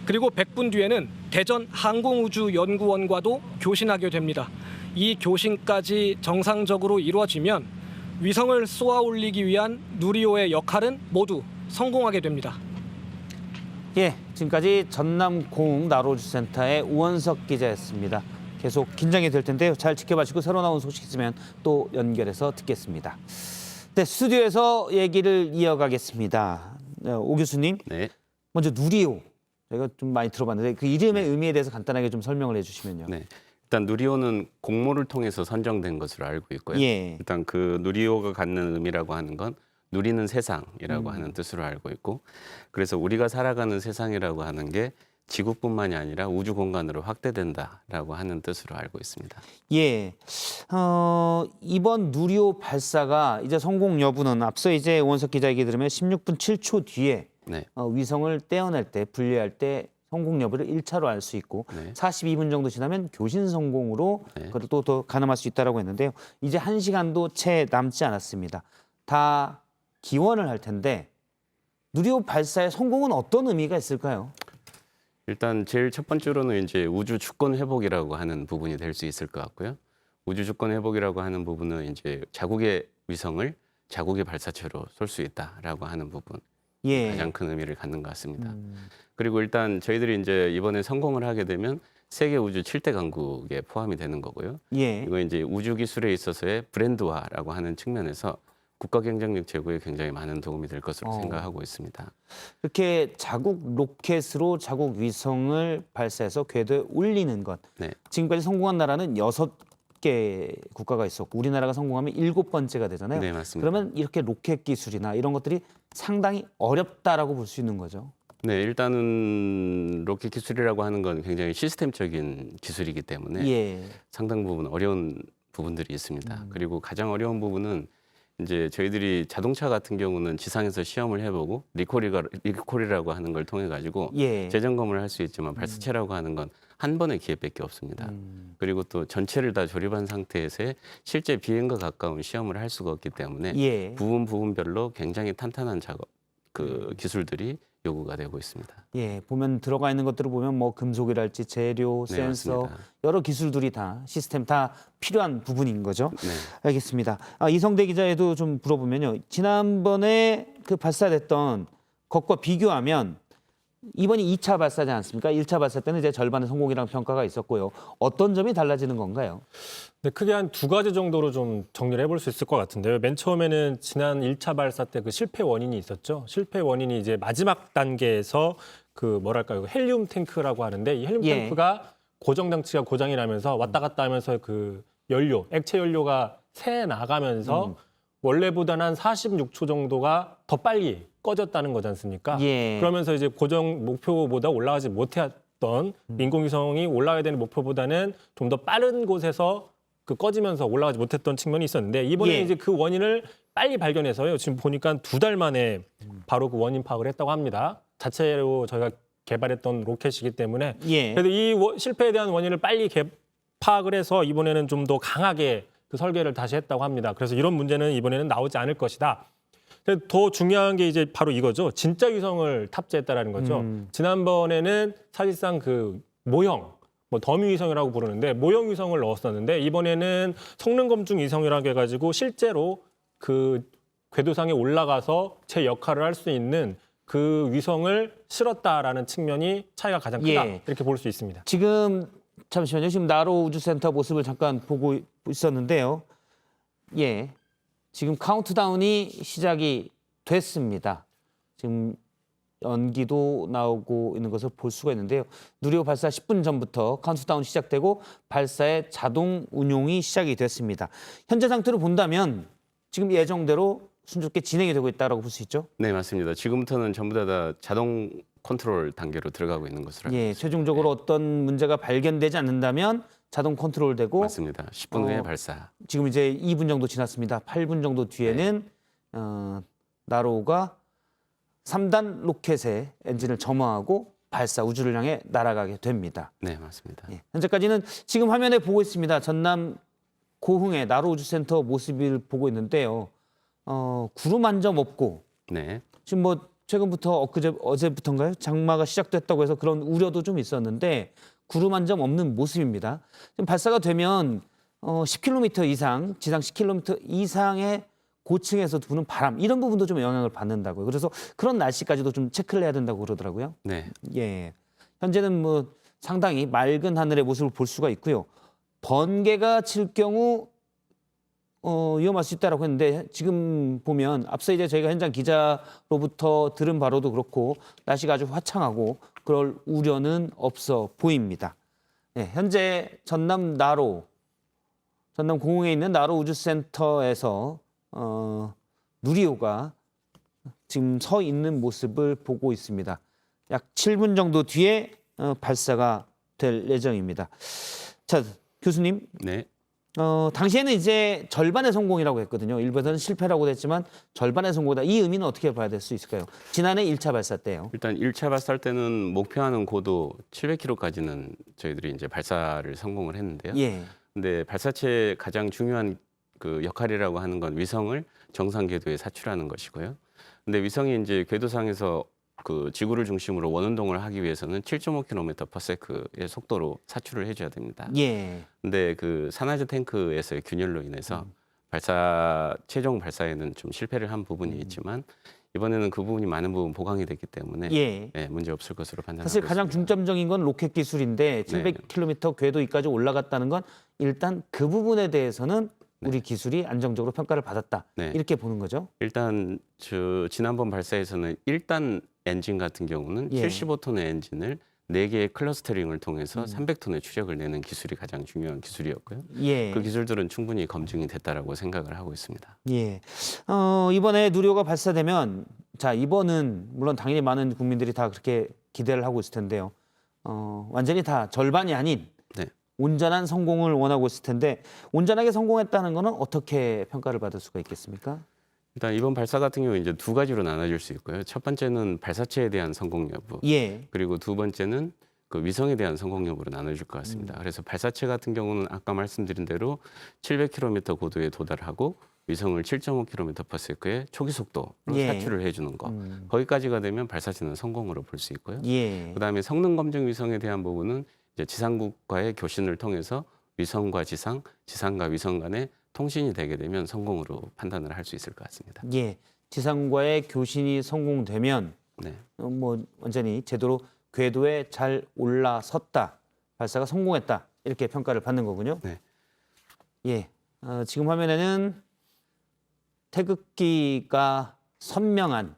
그리고 100분 뒤에는 대전 항공우주연구원과도 교신하게 됩니다. 이 교신까지 정상적으로 이루어지면 위성을 쏘아 올리기 위한 누리호의 역할은 모두 성공하게 됩니다. 예, 지금까지 전남공웅 나로우주센터의 우원석 기자였습니다. 계속 긴장이 될 텐데요. 잘 지켜봐주시고 새로 나온 소식 있으면 또 연결해서 듣겠습니다. 네, 스튜디오에서 얘기를 이어가겠습니다. 오 교수님, 네. 먼저 누리호. 저희가 좀 많이 들어봤는데 그 이름의 의미에 대해서 간단하게 좀 설명을 해주시면요. 네. 일단 누리호는 공모를 통해서 선정된 것으로 알고 있고요. 예. 일단 그 누리호가 갖는 의미라고 하는 건 누리는 세상이라고 하는 뜻으로 알고 있고, 그래서 우리가 살아가는 세상이라고 하는 게 지구뿐만이 아니라 우주 공간으로 확대된다라고 하는 뜻으로 알고 있습니다. 예, 이번 누리호 발사가 이제 성공 여부는 앞서 이제 오원석 기자 얘기 들으면 16분 7초 뒤에 네. 위성을 떼어낼 때, 분리할 때 성공 여부를 1차로 알 수 있고 네. 42분 정도 지나면 교신 성공으로 네. 그걸 또 더 가늠할 수 있다라고 했는데요. 이제 1시간도 채 남지 않았습니다. 다 기원을 할 텐데 누리호 발사의 성공은 어떤 의미가 있을까요? 일단 제일 첫 번째로는 이제 우주 주권 회복이라고 하는 부분이 될 수 있을 것 같고요. 우주 주권 회복이라고 하는 부분은 이제 자국의 위성을 자국의 발사체로 쏠 수 있다라고 하는 부분. 예. 가장 큰 의미를 갖는 것 같습니다. 그리고 일단 저희들이 이제 이번에 성공을 하게 되면 세계 우주 7대 강국에 포함이 되는 거고요. 예. 이거 이제 우주 기술에 있어서의 브랜드화라고 하는 측면에서 국가 경쟁력 제고에 굉장히 많은 도움이 될 것으로 생각하고 있습니다. 이렇게 자국 로켓으로 자국 위성을 발사해서 궤도에 올리는 것. 네. 지금까지 성공한 나라는 6개 국가가 있었고 우리나라가 성공하면 7번째가 되잖아요. 네, 맞습니다. 그러면 이렇게 로켓 기술이나 이런 것들이 상당히 어렵다라고 볼 수 있는 거죠. 네, 일단은 로켓 기술이라고 하는 건 굉장히 시스템적인 기술이기 때문에 예. 상당 부분 어려운 부분들이 있습니다. 그리고 가장 어려운 부분은 이제 저희들이 자동차 같은 경우는 지상에서 시험을 해보고 리콜이라고 하는 걸 통해 가지고 예. 재점검을 할 수 있지만 발사체라고 하는 건 한 번의 기회밖에 없습니다. 그리고 또 전체를 다 조립한 상태에서의 실제 비행과 가까운 시험을 할 수가 없기 때문에 예. 부분별로 굉장히 탄탄한 작업 기술들이 요구가 되고 있습니다. 예, 보면 들어가 있는 것들을 보면 뭐 금속이랄지 재료, 네, 센서 맞습니다. 여러 기술들이 다 시스템 다 필요한 부분인 거죠. 네. 알겠습니다. 이성대 기자에도 좀 물어보면요. 지난번에 그 발사됐던 것과 비교하면 이번이 2차 발사지 않습니까? 1차 발사 때는 이제 절반의 성공이라는 평가가 있었고요. 어떤 점이 달라지는 건가요? 네, 크게 한 2가지 정도로 좀 정리를 해볼 수 있을 것 같은데요. 맨 처음에는 지난 1차 발사 때 그 실패 원인이 있었죠. 실패 원인이 이제 마지막 단계에서 그 뭐랄까요, 헬륨 탱크라고 하는데 이 헬륨 탱크가 고정 장치가 고장이 나면서 왔다 갔다 하면서 그 연료, 액체 연료가 새 나가면서 원래보다는 한 46초 정도가 더 빨리 꺼졌다는 거지 않습니까? 예. 그러면서 이제 고정 목표보다 올라가지 못했던 인공위성이 올라가야 되는 목표보다는 좀 더 빠른 곳에서 그 꺼지면서 올라가지 못했던 측면이 있었는데 이번에 예. 이제 그 원인을 빨리 발견해서요. 지금 보니까 2달 만에 바로 그 원인 파악을 했다고 합니다. 자체로 저희가 개발했던 로켓이기 때문에 예. 그래도 이 실패에 대한 원인을 빨리 파악을 해서 이번에는 좀 더 강하게 그 설계를 다시 했다고 합니다. 그래서 이런 문제는 이번에는 나오지 않을 것이다. 더 중요한 게 이제 바로 이거죠. 진짜 위성을 탑재했다라는 거죠. 지난번에는 사실상 그 모형, 뭐 더미 위성이라고 부르는데 모형 위성을 넣었었는데 이번에는 성능 검증 위성이라고 해가지고 실제로 그 궤도상에 올라가서 제 역할을 할 수 있는 그 위성을 실었다라는 측면이 차이가 가장 크다. 예. 이렇게 볼 수 있습니다. 지금 잠시만요. 지금 나로 우주센터 모습을 잠깐 보고 있었는데요. 예. 지금 카운트다운이 시작이 됐습니다. 지금 연기도 나오고 있는 것을 볼 수가 있는데요. 누리호 발사 10분 전부터 카운트다운이 시작되고 발사의 자동 운용이 시작이 됐습니다. 현재 상태로 본다면 지금 예정대로 순조롭게 진행이 되고 있다고 볼 수 있죠? 네, 맞습니다. 지금부터는 전부 다 자동 컨트롤 단계로 들어가고 있는 것으로 알고 있습니다. 최종적으로 어떤 문제가 발견되지 않는다면 자동 컨트롤되고 맞습니다. 10분 후에 발사. 지금 이제 2분 정도 지났습니다. 8분 정도 뒤에는 나로우가 3단 로켓의 엔진을 점화하고 발사 우주를 향해 날아가게 됩니다. 네, 맞습니다. 예, 현재까지는 지금 화면에 보고 있습니다. 전남 고흥의 나로 우주센터 모습을 보고 있는데요. 구름 한 점 없고 네. 지금 뭐 최근부터 어제부터인가요? 장마가 시작됐다고 해서 그런 우려도 좀 있었는데 구름 한 점 없는 모습입니다. 지금 발사가 되면 10km 이상, 지상 10km 이상의 고층에서 부는 바람 이런 부분도 좀 영향을 받는다고요. 그래서 그런 날씨까지도 좀 체크를 해야 된다고 그러더라고요. 네. 예, 현재는 뭐 상당히 맑은 하늘의 모습을 볼 수가 있고요. 번개가 칠 경우 위험할 수 있다라고 했는데 지금 보면 앞서 이제 저희가 현장 기자로부터 들은 바로도 그렇고 날씨가 아주 화창하고 그럴 우려는 없어 보입니다. 네, 현재 전남 공흥에 있는 나로 우주센터에서 누리호가 지금 서 있는 모습을 보고 있습니다. 약 7분 정도 뒤에 발사가 될 예정입니다. 자, 교수님. 네. 당시에는 이제 절반의 성공이라고 했거든요. 일부에서는 실패라고 했지만 절반의 성공이다. 이 의미는 어떻게 봐야 될 수 있을까요? 지난해 1차 발사 때요. 일단 1차 발사할 때는 목표하는 고도 700km까지는 저희들이 이제 발사를 성공을 했는데요. 예. 근데 발사체의 가장 중요한 그 역할이라고 하는 건 위성을 정상 궤도에 사출하는 것이고요. 근데 위성이 이제 궤도상에서 그 지구를 중심으로 원운동을 하기 위해서는 7.5km/s의 속도로 사출을 해줘야 됩니다. 예. 근데 그 산화제 탱크에서의 균열로 인해서 최종 발사에는 좀 실패를 한 부분이 있지만 이번에는 그 부분이 많은 부분 보강이 됐기 때문에 예. 문제 없을 것으로 판단하고 사실 가장 있습니다. 중점적인 건 로켓 기술인데 700km 궤도까지 올라갔다는 건 일단 그 부분에 대해서는 우리 기술이 안정적으로 평가를 받았다. 네. 이렇게 보는 거죠. 일단 지난번 발사에서는 1단 엔진 같은 경우는 예. 75톤의 엔진을 4개의 클러스터링을 통해서 300톤의 추력을 내는 기술이 가장 중요한 기술이었고요. 예. 그 기술들은 충분히 검증이 됐다라고 생각을 하고 있습니다. 예. 이번에 누리호가 발사되면 자, 이번은 물론 당연히 많은 국민들이 다 그렇게 기대를 하고 있을 텐데요. 완전히 다 절반이 아닌 네. 온전한 성공을 원하고 있을 텐데 온전하게 성공했다는 거는 어떻게 평가를 받을 수가 있겠습니까? 일단 이번 발사 같은 경우 이제 두 가지로 나눠질 수 있고요. 첫 번째는 발사체에 대한 성공 여부, 예. 그리고 두 번째는 그 위성에 대한 성공 여부로 나눠질 것 같습니다. 그래서 발사체 같은 경우는 아까 말씀드린 대로 700km 고도에 도달하고 위성을 7.5km/s의 초기 속도로 예. 사출을 해주는 거. 거기까지가 되면 발사체는 성공으로 볼 수 있고요. 예. 그다음에 성능 검증 위성에 대한 부분은 이제 지상국과의 교신을 통해서 위성과 지상과 위성 간의 통신이 되게 되면 성공으로 판단을 할 수 있을 것 같습니다. 예. 지상과의 교신이 성공되면 네. 뭐 완전히 제대로 궤도에 잘 올라섰다. 발사가 성공했다. 이렇게 평가를 받는 거군요. 네. 예. 지금 화면에는 태극기가 선명한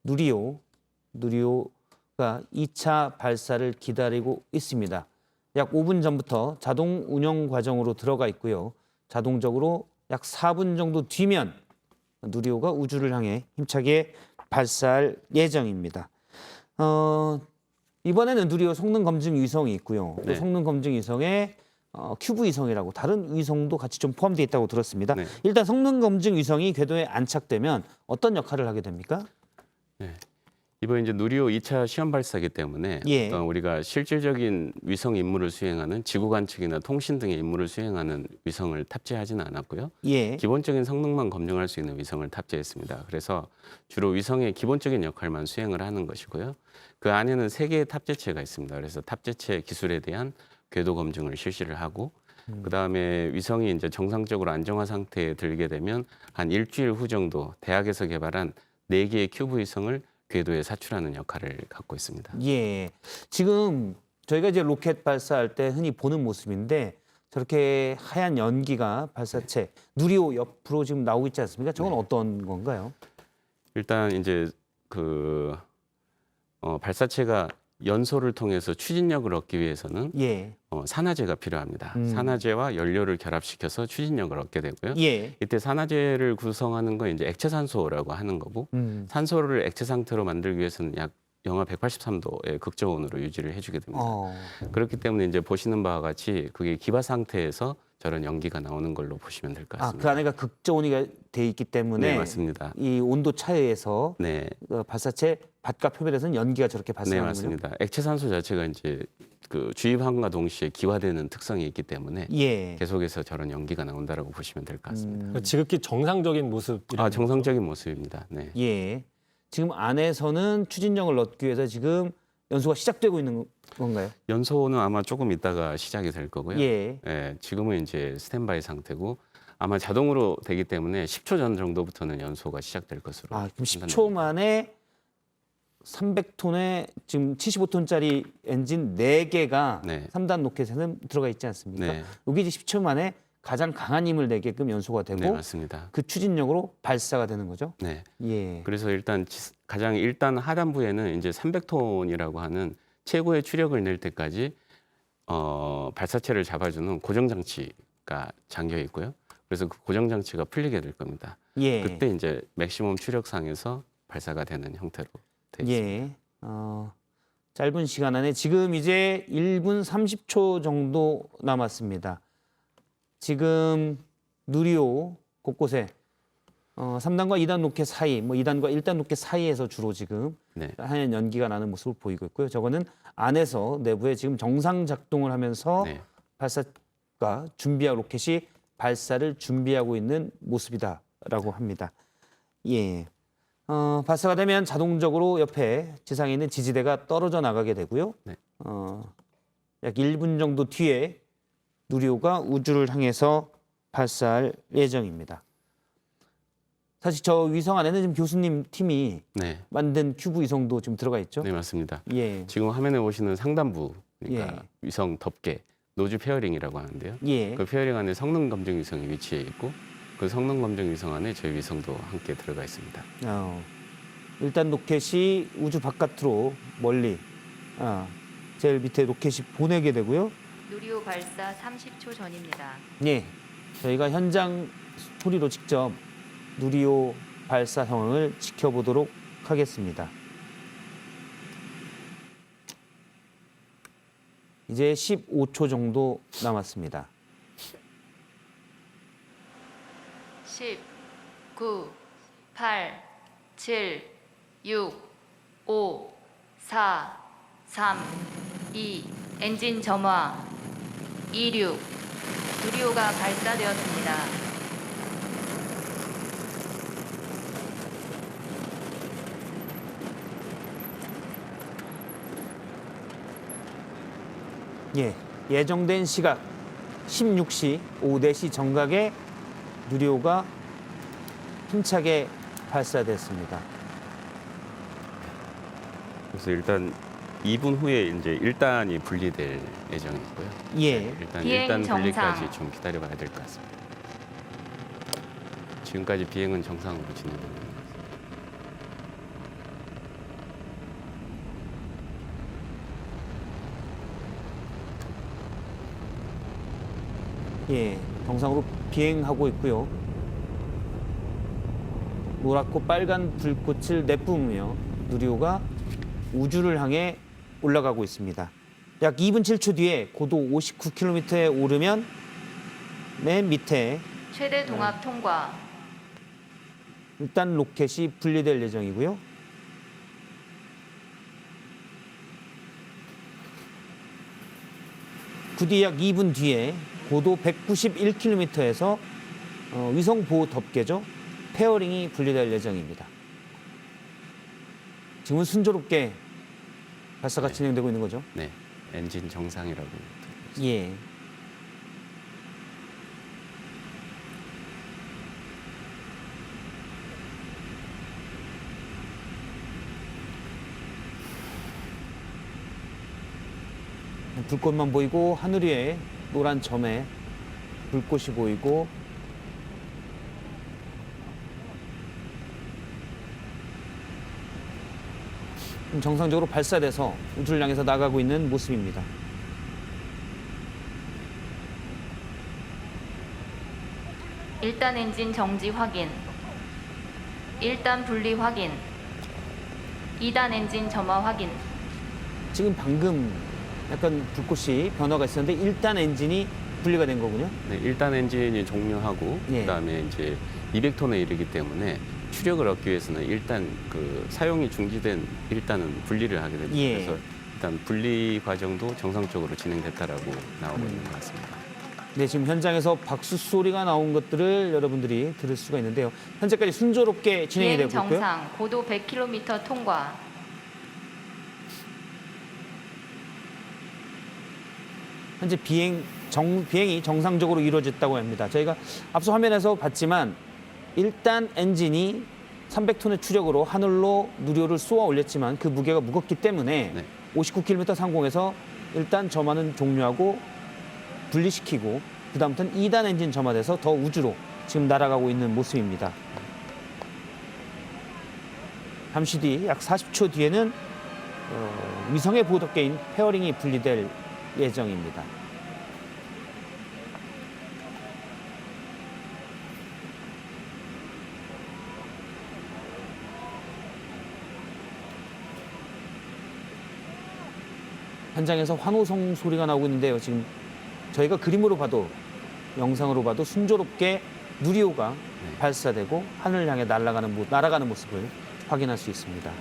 누리호가 2차 발사를 기다리고 있습니다. 약 5분 전부터 자동 운영 과정으로 들어가 있고요. 자동적으로 약 4분 정도 뒤면 누리호가 우주를 향해 힘차게 발사할 예정입니다. 이번에는 누리호 성능 검증 위성이 있고요. 또 네. 성능 검증 위성에 큐브 위성이라고 다른 위성도 같이 좀 포함되어 있다고 들었습니다. 네. 일단 성능 검증 위성이 궤도에 안착되면 어떤 역할을 하게 됩니까? 네. 이번 이제 누리호 2차 시험 발사이기 때문에 예. 어떤 우리가 실질적인 위성 임무를 수행하는 지구 관측이나 통신 등의 임무를 수행하는 위성을 탑재하지는 않았고요. 예. 기본적인 성능만 검증할 수 있는 위성을 탑재했습니다. 그래서 주로 위성의 기본적인 역할만 수행을 하는 것이고요. 그 안에는 3개의 탑재체가 있습니다. 그래서 탑재체 기술에 대한 궤도 검증을 실시를 하고 그다음에 위성이 이제 정상적으로 안정화 상태에 들게 되면 한 일주일 후 정도 대학에서 개발한 4개의 큐브 위성을 궤도에 사출하는 역할을 갖고 있습니다. 예. 지금 저희가 이제 로켓 발사할 때 흔히 보는 모습인데 저렇게 하얀 연기가 발사체 누리호 옆으로 지금 나오고 있지 않습니까? 저건 어떤 건가요? 일단 이제 그 발사체가 연소를 통해서 추진력을 얻기 위해서는 예. 산화제가 필요합니다. 산화제와 연료를 결합시켜서 추진력을 얻게 되고요. 예. 이때 산화제를 구성하는 건 이제 액체산소라고 하는 거고 산소를 액체 상태로 만들기 위해서는 약 영하 183도의 극저온으로 유지를 해주게 됩니다. 어. 그렇기 때문에 이제 보시는 바와 같이 그게 기바 상태에서 저런 연기가 나오는 걸로 보시면 될 것 아, 같습니다. 그 안에가 극저온이 돼 있기 때문에 네, 맞습니다. 이 온도 차이에서 네, 발사체 바깥 표면에서는 연기가 저렇게 네, 발생하는 거죠. 맞습니다. 액체 산소 자체가 이제 그 주입함과 동시에 기화되는 특성이 있기 때문에 예. 계속해서 저런 연기가 나온다라고 보시면 될 것 같습니다. 지극히 정상적인 모습. 아, 정상적인 모습입니다. 네. 예. 지금 안에서는 추진력을 넣기 위해서 지금 연소가 시작되고 있는 건가요? 연소는 아마 조금 있다가 시작이 될 거고요. 예. 예, 지금은 이제 스탠바이 상태고 아마 자동으로 되기 때문에 10초 전 정도부터는 연소가 시작될 것으로. 아, 그럼 10초 만에 300톤에 지금 75톤짜리 엔진 4개가 네. 3단 로켓에는 들어가 있지 않습니까? 네. 여기 이제 10초 만에 가장 강한 힘을 내게끔 연소가 되고 네, 맞습니다. 그 추진력으로 발사가 되는 거죠. 네. 예. 그래서 일단 가장 일단 하단부에는 이제 300톤이라고 하는 최고의 추력을 낼 때까지 발사체를 잡아주는 고정 장치가 잠겨 있고요. 그래서 그 고정 장치가 풀리게 될 겁니다. 예. 그때 이제 맥시멈 추력상에서 발사가 되는 형태로 되어 있습니다. 예. 짧은 시간 안에 지금 이제 1분 30초 정도 남았습니다. 지금 누리호 곳곳에 3단과 2단 로켓 사이, 뭐 2단과 1단 로켓 사이에서 주로 지금 네. 하얀 연기가 나는 모습을 보이고 있고요. 저거는 안에서 내부에 지금 정상 작동을 하면서 네. 발사가 준비한 로켓이 발사를 준비하고 있는 모습이다라고 합니다. 예. 발사가 되면 자동적으로 옆에 지상에 있는 지지대가 떨어져 나가게 되고요. 네. 약 1분 정도 뒤에 누리호가 우주를 향해서 발사할 예정입니다. 사실 저 위성 안에는 지금 교수님 팀이 네. 만든 큐브 위성도 지금 들어가 있죠. 네, 맞습니다. 예. 지금 화면에 보시는 상단부, 그러니까 예. 위성 덮개, 노즈 페어링이라고 하는데요. 예. 그 페어링 안에 성능 검증 위성이 위치해 있고 그 성능 검증 위성 안에 저희 위성도 함께 들어가 있습니다. 일단 로켓이 우주 바깥으로 멀리 제일 밑에 로켓이 보내게 되고요. 누리호 발사 30초 전입니다. 예. 저희가 현장 소리로 직접 누리호 발사 상황을 지켜보도록 하겠습니다. 이제 15초 정도 남았습니다. 10, 9, 8, 7, 6, 5, 4, 3, 2, 엔진 점화, 26, 누리호가 발사되었습니다. 예, 예정된 시각 16시 오후 4시 정각에 누리호가 힘차게 발사됐습니다. 그래서 일단 2분 후에 이제 1단이 분리될 예정이고요. 예. 네, 일단 비행 1단 정상. 분리까지 좀 기다려봐야 될 것 같습니다. 지금까지 비행은 정상으로 진행되고 있습니다. 예, 정상으로 비행하고 있고요. 노랗고 빨간 불꽃을 내뿜으며 누리호가 우주를 향해 올라가고 있습니다. 약 2분 7초 뒤에 고도 59km에 오르면 맨 밑에 최대 동압 통과. 일단 로켓이 분리될 예정이고요. 부디 약 2분 뒤에 고도 191km에서 위성 보호 덮개죠. 페어링이 분리될 예정입니다. 지금은 순조롭게 발사가 네. 진행되고 있는 거죠. 네, 엔진 정상이라고. 예. 불꽃만 보이고 하늘 위에 노란 점에 불꽃이 보이고 정상적으로 발사돼서 우주를 향해서 나가고 있는 모습입니다. 일단 엔진 정지 확인. 1단 분리 확인. 2단 엔진 점화 확인. 지금 방금 약간 불꽃이 변화가 있었는데 1단 엔진이 분리가 된 거군요. 네, 1단 엔진이 종료하고 예. 그다음에 이제 200톤에 이르기 때문에 추력을 얻기 위해서는 일단 그 사용이 중지된 1단은 분리를 하게 됩니다. 예. 그래서 일단 분리 과정도 정상적으로 진행됐다라고 나오고 있는 것 같습니다. 네, 지금 현장에서 박수 소리가 나온 것들을 여러분들이 들을 수가 있는데요. 현재까지 순조롭게 진행이 비행 되고 있고요. 정상 고도 100km 통과. 현재 비행이 정상적으로 이루어졌다고 합니다. 저희가 앞서 화면에서 봤지만 일단 엔진이 300톤의 추력으로 하늘로 누리호를 쏘아 올렸지만 그 무게가 무겁기 때문에 59km 상공에서 일단 점화는 종료하고 분리시키고 그다음부터는 2단 엔진 점화돼서 더 우주로 지금 날아가고 있는 모습입니다. 잠시 뒤 약 40초 뒤에는 위성의 보도계인 페어링이 분리될 예정입니다. 현장에서 환호성 소리가 나오고 있는데요. 지금 저희가 그림으로 봐도 영상으로 봐도 순조롭게 누리호가 발사되고 하늘을 향해 날아가는 모습을 확인할 수 있습니다.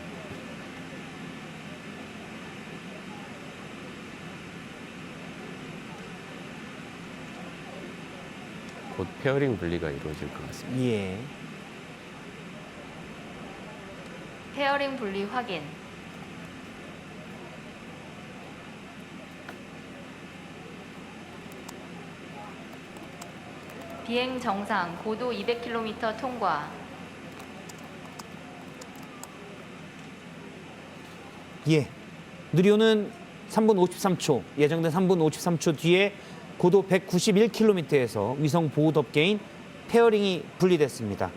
곧 페어링 분리가 이루어질 것 같습니다. 예. 페어링 분리 확인. 비행 정상 고도 200km 통과. 예. 누리호는 3분 53초, 예정된 3분 53초 뒤에 고도 191km에서 위성 보호 덮개인 페어링이 분리됐습니다.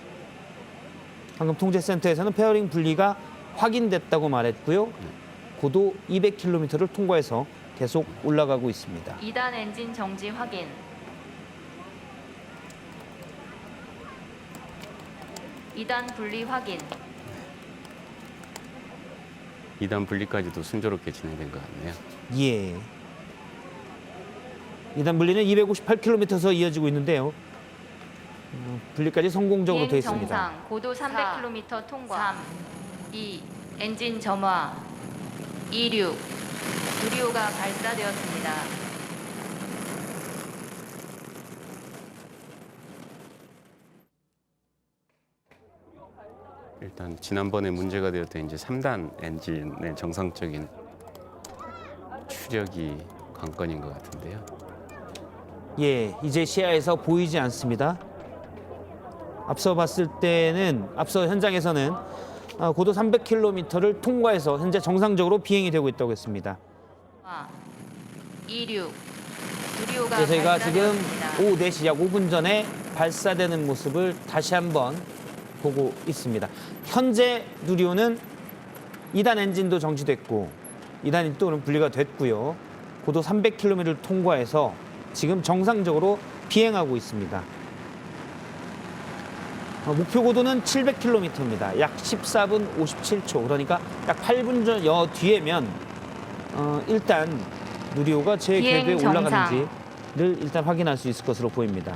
방금 통제센터에서는 페어링 분리가 확인됐다고 말했고요. 고도 200km를 통과해서 계속 올라가고 있습니다. 2단 엔진 정지 확인. 2단 분리 확인. 2단 분리까지도 순조롭게 진행된 것 같네요. 예. 2단 분리는 258km에서 이어지고 있는데요. 분리까지 성공적으로 되어 있습니다. 정상 고도 300km 통과. 3, 2, 엔진 점화. 26, 누리호가 발사되었습니다. 일단 지난번에 문제가 되었던 이제 3단 엔진의 정상적인 추력이 관건인 것 같은데요. 예, 이제 시야에서 보이지 않습니다. 앞서 현장에서는 고도 300km를 통과해서 현재 정상적으로 비행이 되고 있다고 했습니다. 26, 누리호가 네, 저희가 지금 발사되었습니다. 오후 4시 약 5분 전에 발사되는 모습을 다시 한번 보고 있습니다. 현재 누리호는 2단 엔진도 정지됐고 2단 엔진도 분리가 됐고요. 고도 300km를 통과해서 지금 정상적으로 비행하고 있습니다. 목표 고도는 700km입니다. 약 14분 57초, 그러니까 약 8분 뒤에면 일단 누리호가 제 궤도에 올라가는지를 일단 확인할 수 있을 것으로 보입니다.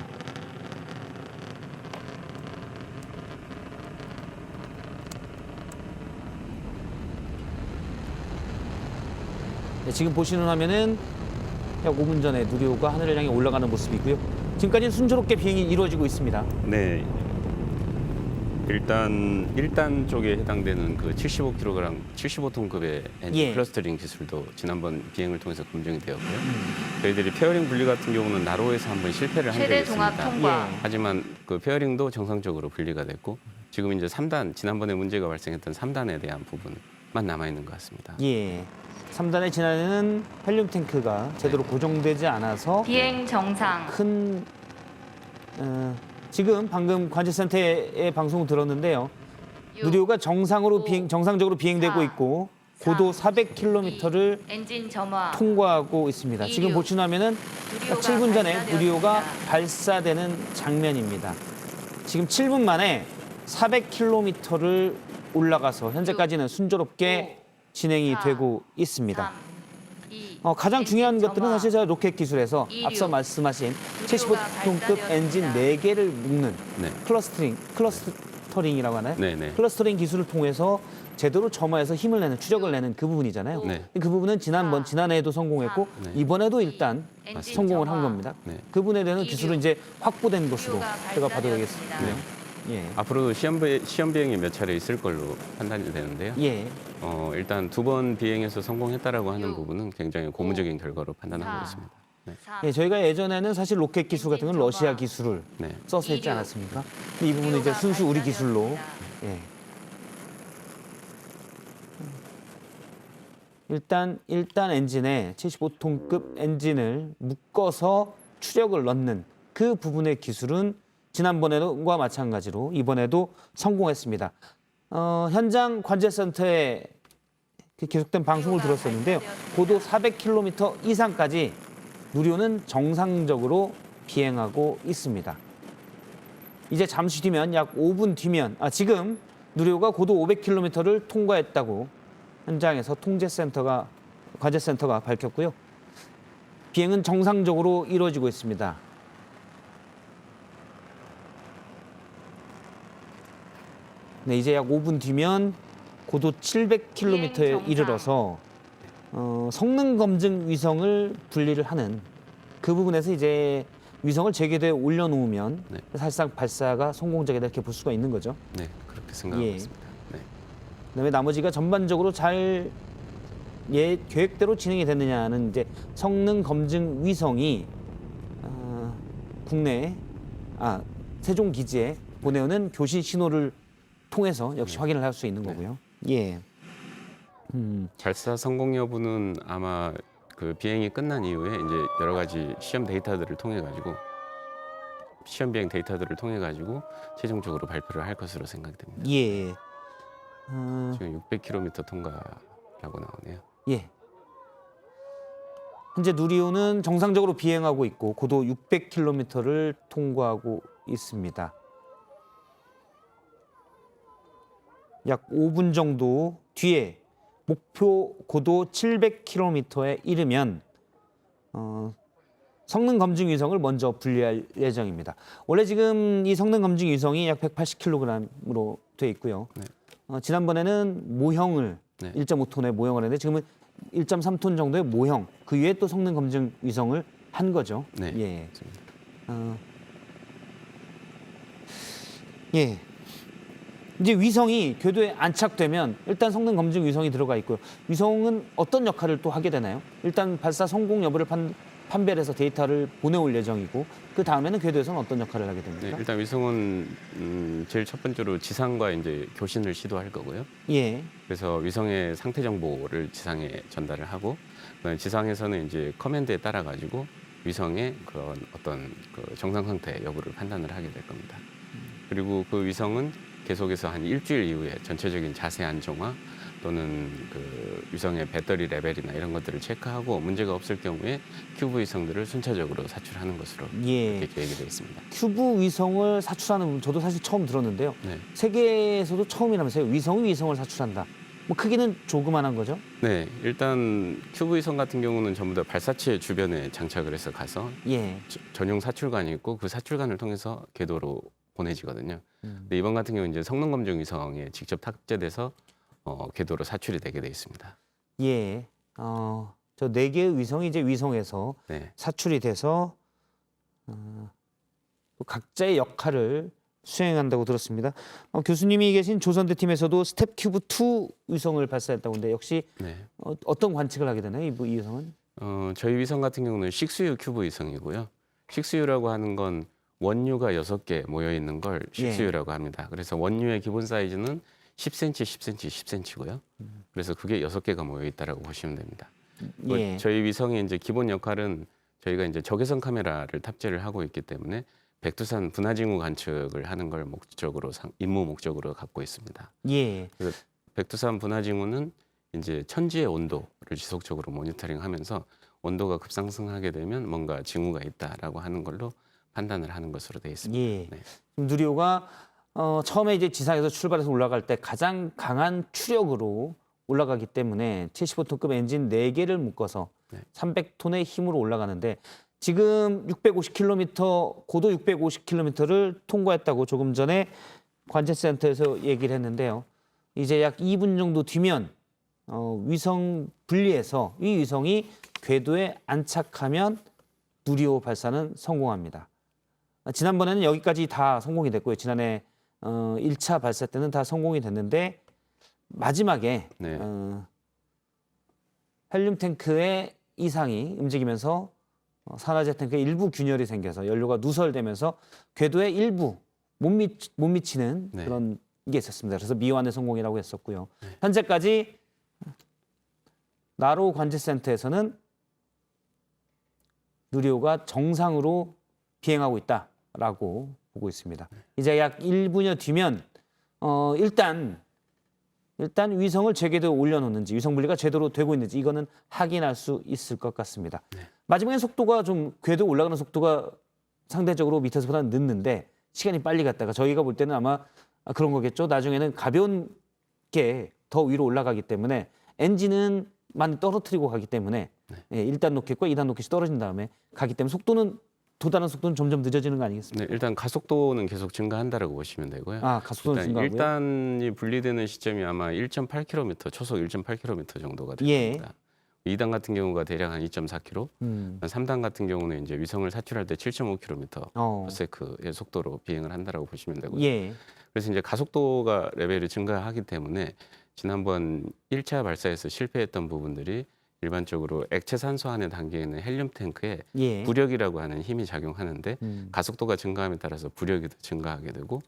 네, 지금 보시는 화면은 약 5분 전에 누리호가 하늘을 향해 올라가는 모습이고요. 지금까지는 순조롭게 비행이 이루어지고 있습니다. 네. 일단 1단 쪽에 해당되는 그 75kg, 75톤급의 엔진 클러스터링 기술도 지난번 비행을 통해서 검증이 되었고요. 저희들이 페어링 분리 같은 경우는 나로에서 한번 실패를 한 적이 최대 있습니다. 동압 통과. 하지만 그 페어링도 정상적으로 분리가 됐고 지금 이제 3단, 지난번에 문제가 발생했던 3단에 대한 부분만 남아 있는 것 같습니다. 예. 3단의 지난해는 헬륨 탱크가 제대로 고정되지 않아서 비행 정상. 큰 지금 방금 관제센터의 방송 들었는데요. 누리호가 정상적으로 비행되고 있고 고도 400km를 엔진 점화. 통과하고 있습니다. 지금 보시는 화면은 약 7분 전에 누리호가 발사되는 장면입니다. 지금 7분 만에 400km를 올라가서 현재까지는 순조롭게 진행이 되고 있습니다. 가장 중요한 것들은 사실 제가 로켓 기술에서 앞서 말씀하신 75톤급 엔진 4개를 묶는 클러스터링이라고 하나요? 네네. 클러스터링 기술을 통해서 제대로 점화해서 힘을 내는, 추력을 내는 그 부분이잖아요. 그 부분은 지난해에도 성공했고 이번에도 일단 성공을 한 겁니다. 그 부분에 대한 기술은 이제 확보된 것으로 제가 봐도 되겠습니다. 예. 앞으로 시험 비행이 몇 차례 있을 걸로 판단이 되는데요. 예. 일단 2번 비행에서 성공했다라고 하는 부분은 굉장히 고무적인 결과로 판단하고 있습니다. 예, 저희가 예전에는 사실 로켓 기술 같은 건 러시아 기술을 써서 했지 않았습니까? 근데 이 부분은 이제 순수 우리 기술로. 예. 일단 엔진에 75톤급 엔진을 묶어서 추력을 넣는 그 부분의 기술은 지난번에와 마찬가지로 이번에도 성공했습니다. 현장 관제센터에 계속된 방송을 들었었는데요. 고도 400km 이상까지 누리호는 정상적으로 비행하고 있습니다. 이제 잠시 뒤면 약 5분 뒤면 지금 누리호가 고도 500km를 통과했다고 현장에서 관제센터가 밝혔고요. 비행은 정상적으로 이루어지고 있습니다. 네, 이제 약 5분 뒤면 고도 700km에 이르러서 성능 검증 위성을 분리를 하는 그 부분에서 이제 위성을 제궤도에 올려놓으면 사실상 발사가 성공적이다 이렇게 볼 수가 있는 거죠. 네, 그렇게 생각하고 있습니다. 그다음에 나머지가 전반적으로 잘 계획대로 진행이 됐느냐는 이제 성능 검증 위성이 국내 세종 기지에 보내오는 교신 신호를 통해서 역시 확인을 할 수 있는 거고요. 예. 발사 성공 여부는 아마 그 비행이 끝난 이후에 이제 여러 가지 시험 데이터들을 통해 가지고 시험 비행 데이터들을 통해 가지고 최종적으로 발표를 할 것으로 생각됩니다. 예. 지금 600km 통과라고 나오네요. 예. 현재 누리호는 정상적으로 비행하고 있고 고도 600km를 통과하고 있습니다. 약 5분 정도 뒤에 목표 고도 700km에 이르면 성능 검증 위성을 먼저 분리할 예정입니다. 원래 지금 이 성능 검증 위성이 약 180kg으로 돼 있고요. 지난번에는 모형을 1.5톤의 모형을 했는데 지금은 1.3톤 정도의 모형 그 위에 또 성능 검증 위성을 한 거죠. 네. 예. 예. 이제 위성이 궤도에 안착되면 일단 성능 검증 위성이 들어가 있고요. 위성은 어떤 역할을 또 하게 되나요? 일단 발사 성공 여부를 판별해서 데이터를 보내올 예정이고 그 다음에는 궤도에서는 어떤 역할을 하게 됩니까? 네, 일단 위성은 제일 첫 번째로 지상과 이제 교신을 시도할 거고요. 예. 그래서 위성의 상태 정보를 지상에 전달을 하고 그다음에 지상에서는 이제 커맨드에 따라 가지고 위성의 그런 어떤 그 정상 상태 여부를 판단을 하게 될 겁니다. 그리고 그 위성은 계속해서 한 일주일 이후에 전체적인 자세 안정화 또는 그 위성의 배터리 레벨이나 이런 것들을 체크하고 문제가 없을 경우에 큐브 위성들을 순차적으로 사출하는 것으로 이렇게 계획이 되어 있습니다. 큐브 위성을 사출하는 부분 저도 사실 처음 들었는데요. 세계에서도 처음이라면서요. 위성이 위성을 사출한다. 뭐 크기는 조그만한 거죠? 네, 일단 큐브 위성 같은 경우는 전부 다 발사체 주변에 장착을 해서 가서 전용 사출관이 있고 그 사출관을 통해서 궤도로 보내지거든요. 근데 이번 같은 경우는 이제 성능 검증 위성에 직접 탑재돼서 궤도로 사출이 되게 돼 있습니다. 예. 저 4개의 위성이 이제 위성에서 사출이 돼서 각자의 역할을 수행한다고 들었습니다. 교수님이 계신 조선대 팀에서도 스텝 큐브 2 위성을 발사했다고 하는데 역시 어떤 관측을 하게 되나요? 이 위성은? 저희 위성 같은 경우는 6U 큐브 위성이고요. 6U라고 하는 건 원유가 6개 모여 있는 걸 6U라고 합니다. 그래서 원유의 기본 사이즈는 10cm, 10cm, 10cm고요. 그래서 그게 6개가 모여 있다라고 보시면 됩니다. 저희 위성의 이제 기본 역할은 저희가 이제 적외선 카메라를 탑재를 하고 있기 때문에 백두산 분화징후 관측을 하는 걸 목적으로 임무 목적으로 갖고 있습니다. 그래서 백두산 분화징후는 이제 천지의 온도를 지속적으로 모니터링하면서 온도가 급상승하게 되면 뭔가 징후가 있다라고 하는 걸로 판단을 하는 것으로 되어 있습니다. 누리호가 처음에 이제 지상에서 출발해서 올라갈 때 가장 강한 추력으로 올라가기 때문에 75톤급 엔진 4개를 묶어서 300톤의 힘으로 올라가는데 지금 650km, 고도 650km를 통과했다고 조금 전에 관제센터에서 얘기를 했는데요. 이제 약 2분 정도 뒤면 위성 분리해서 이 위성이 궤도에 안착하면 누리호 발사는 성공합니다. 지난번에는 여기까지 다 성공이 됐고요. 지난해 1차 발사 때는 다 성공이 됐는데 마지막에 헬륨 탱크의 이상이 움직이면서 산화제 탱크에 일부 균열이 생겨서 연료가 누설되면서 궤도에 일부 못 미치는 그런 게 있었습니다. 그래서 미완의 성공이라고 했었고요. 현재까지 나로 관제센터에서는 누리호가 정상으로 비행하고 있다라고 보고 있습니다. 이제 약 1분여 뒤면 일단 위성을 제궤도에 올려놓는지 위성 분리가 제대로 되고 있는지 이거는 확인할 수 있을 것 같습니다. 마지막엔 속도가 좀 궤도 올라가는 속도가 상대적으로 밑에서보다는 늦는데 시간이 빨리 갔다가 저희가 볼 때는 아마 그런 거겠죠. 나중에는 가벼운 게 더 위로 올라가기 때문에 엔진은 많이 떨어뜨리고 가기 때문에 1단 로켓과 2단 로켓이 떨어진 다음에 가기 때문에 도달하는 속도는 점점 늦어지는 거 아니겠습니까? 네, 일단 가속도는 계속 증가한다고 보시면 되고요. 가속도는 증가하고요? 1단이 분리되는 시점이 아마 1.8km, 초속 1.8km 정도가 됩니다. 2단 같은 경우가 대략 한 2.4km, 3단 같은 경우는 이제 위성을 사출할 때 7.5km/s의 속도로 비행을 한다라고 보시면 되고요. 그래서 이제 가속도가 레벨이 증가하기 때문에 지난번 1차 발사에서 실패했던 부분들이 일반적으로 액체 산소 하는 단계에는 헬륨 탱크에 부력이라고 하는 힘이 작용하는데 가속도가 증가함에 따라서 부력이 더 증가하게 되고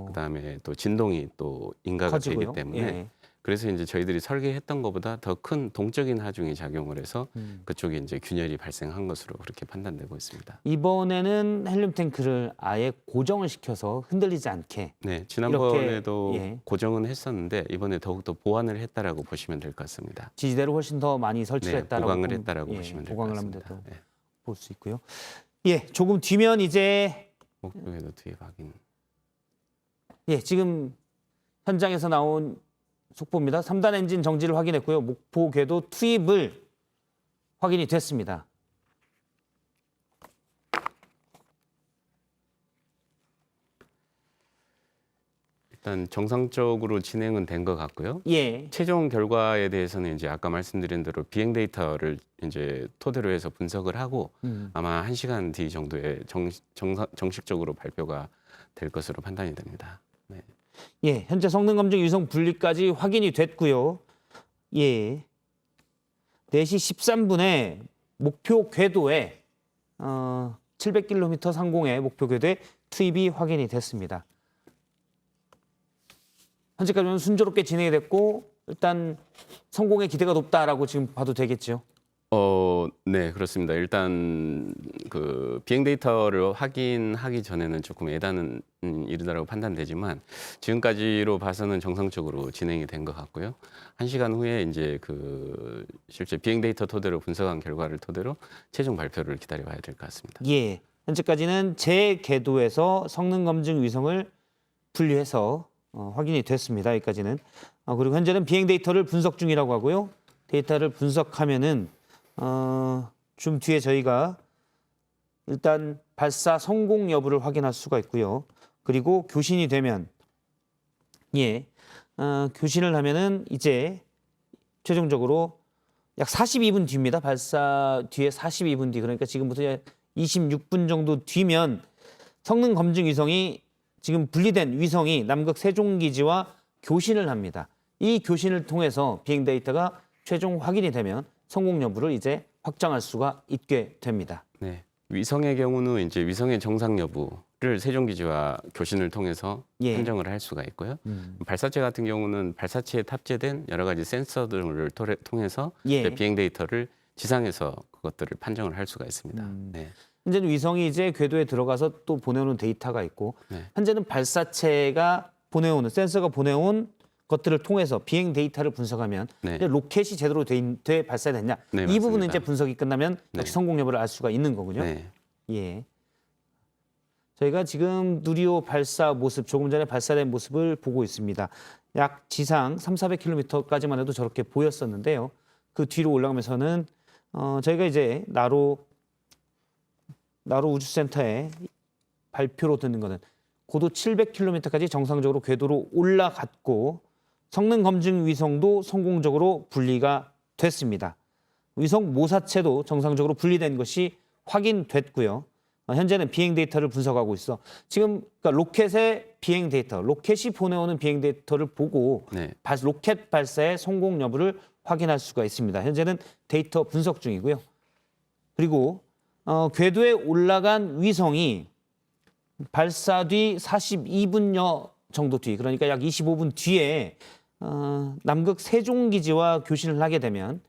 그다음에 또 진동이 또 인가가 커지고요. 되기 때문에 그래서 이제 저희들이 설계했던 것보다 더 큰 동적인 하중이 작용을 해서 그쪽에 이제 균열이 발생한 것으로 그렇게 판단되고 있습니다. 이번에는 헬륨 탱크를 아예 고정을 시켜서 흔들리지 않게. 네, 지난번에도 고정은 했었는데 이번에 더욱더 보완을 했다라고 보시면 될 것 같습니다. 지지대를 훨씬 더 많이 설치를 했다라고 보강을 했다라고 보시면 될 것 같습니다. 보강을 하면 볼 수 있고요. 조금 뒤면 이제 목표궤도 투입 확인. 지금 현장에서 나온 속보입니다. 3단 엔진 정지를 확인했고요. 목표 궤도 투입을 확인이 됐습니다. 일단 정상적으로 진행은 된 것 같고요. 최종 결과에 대해서는 이제 아까 말씀드린 대로 비행 데이터를 이제 토대로 해서 분석을 하고 아마 1시간 뒤 정도에 정식적으로 발표가 될 것으로 판단이 됩니다. 현재 성능 검증 위성 분리까지 확인이 됐고요. 4시 13분에 목표 궤도에 700km 상공의 목표 궤도에 투입이 확인이 됐습니다. 현재까지는 순조롭게 진행이 됐고 일단 성공의 기대가 높다라고 지금 봐도 되겠죠. 네, 그렇습니다. 일단 그 비행 데이터를 확인하기 전에는 조금 예단은 이르다라고 판단되지만 지금까지로 봐서는 정상적으로 진행이 된 것 같고요. 1시간 후에 이제 그 실제 비행 데이터 토대로 분석한 결과를 토대로 최종 발표를 기다려봐야 될 것 같습니다. 현재까지는 제 궤도에서 성능 검증 위성을 분리해서 확인이 됐습니다. 여기까지는. 그리고 현재는 비행 데이터를 분석 중이라고 하고요. 데이터를 분석하면은 좀 뒤에 저희가 일단 발사 성공 여부를 확인할 수가 있고요. 그리고 교신이 되면 교신을 하면은 이제 최종적으로 약 42분 뒤입니다. 발사 뒤에 42분 뒤. 그러니까 지금부터 26분 정도 뒤면 성능 검증 위성이 지금 분리된 위성이 남극 세종기지와 교신을 합니다. 이 교신을 통해서 비행 데이터가 최종 확인이 되면 성공 여부를 이제 확정할 수가 있게 됩니다. 네, 위성의 경우는 이제 위성의 정상 여부를 세종기지와 교신을 통해서 판정을 할 수가 있고요. 발사체 같은 경우는 발사체에 탑재된 여러 가지 센서 등을 통해서 비행 데이터를 지상에서 그것들을 판정을 할 수가 있습니다. 현재는 위성이 이제 궤도에 들어가서 또 보내오는 데이터가 있고 현재는 발사체가 보내오는 센서가 보내온 것들을 통해서 비행 데이터를 분석하면 로켓이 제대로 돼 발사됐냐 이 부분은 이제 분석이 끝나면 역시 성공 여부를 알 수가 있는 거군요. 저희가 지금 누리호 발사 모습, 조금 전에 발사된 모습을 보고 있습니다. 약 지상 300~400km까지만 해도 저렇게 보였었는데요. 그 뒤로 올라가면서는 저희가 이제 나로 우주센터에 발표로 듣는 거는 고도 700km까지 정상적으로 궤도로 올라갔고 성능 검증 위성도 성공적으로 분리가 됐습니다. 위성 모사체도 정상적으로 분리된 것이 확인됐고요. 현재는 비행 데이터를 분석하고 있어. 지금 그러니까 로켓의 비행 데이터, 로켓이 보내오는 비행 데이터를 보고 네. 로켓 발사의 성공 여부를 확인할 수가 있습니다. 현재는 데이터 분석 중이고요. 그리고 궤도에 올라간 위성이 발사 뒤 42분여 정도 뒤, 그러니까 약 25분 뒤에 남극 세종기지와 교신을 하게 되면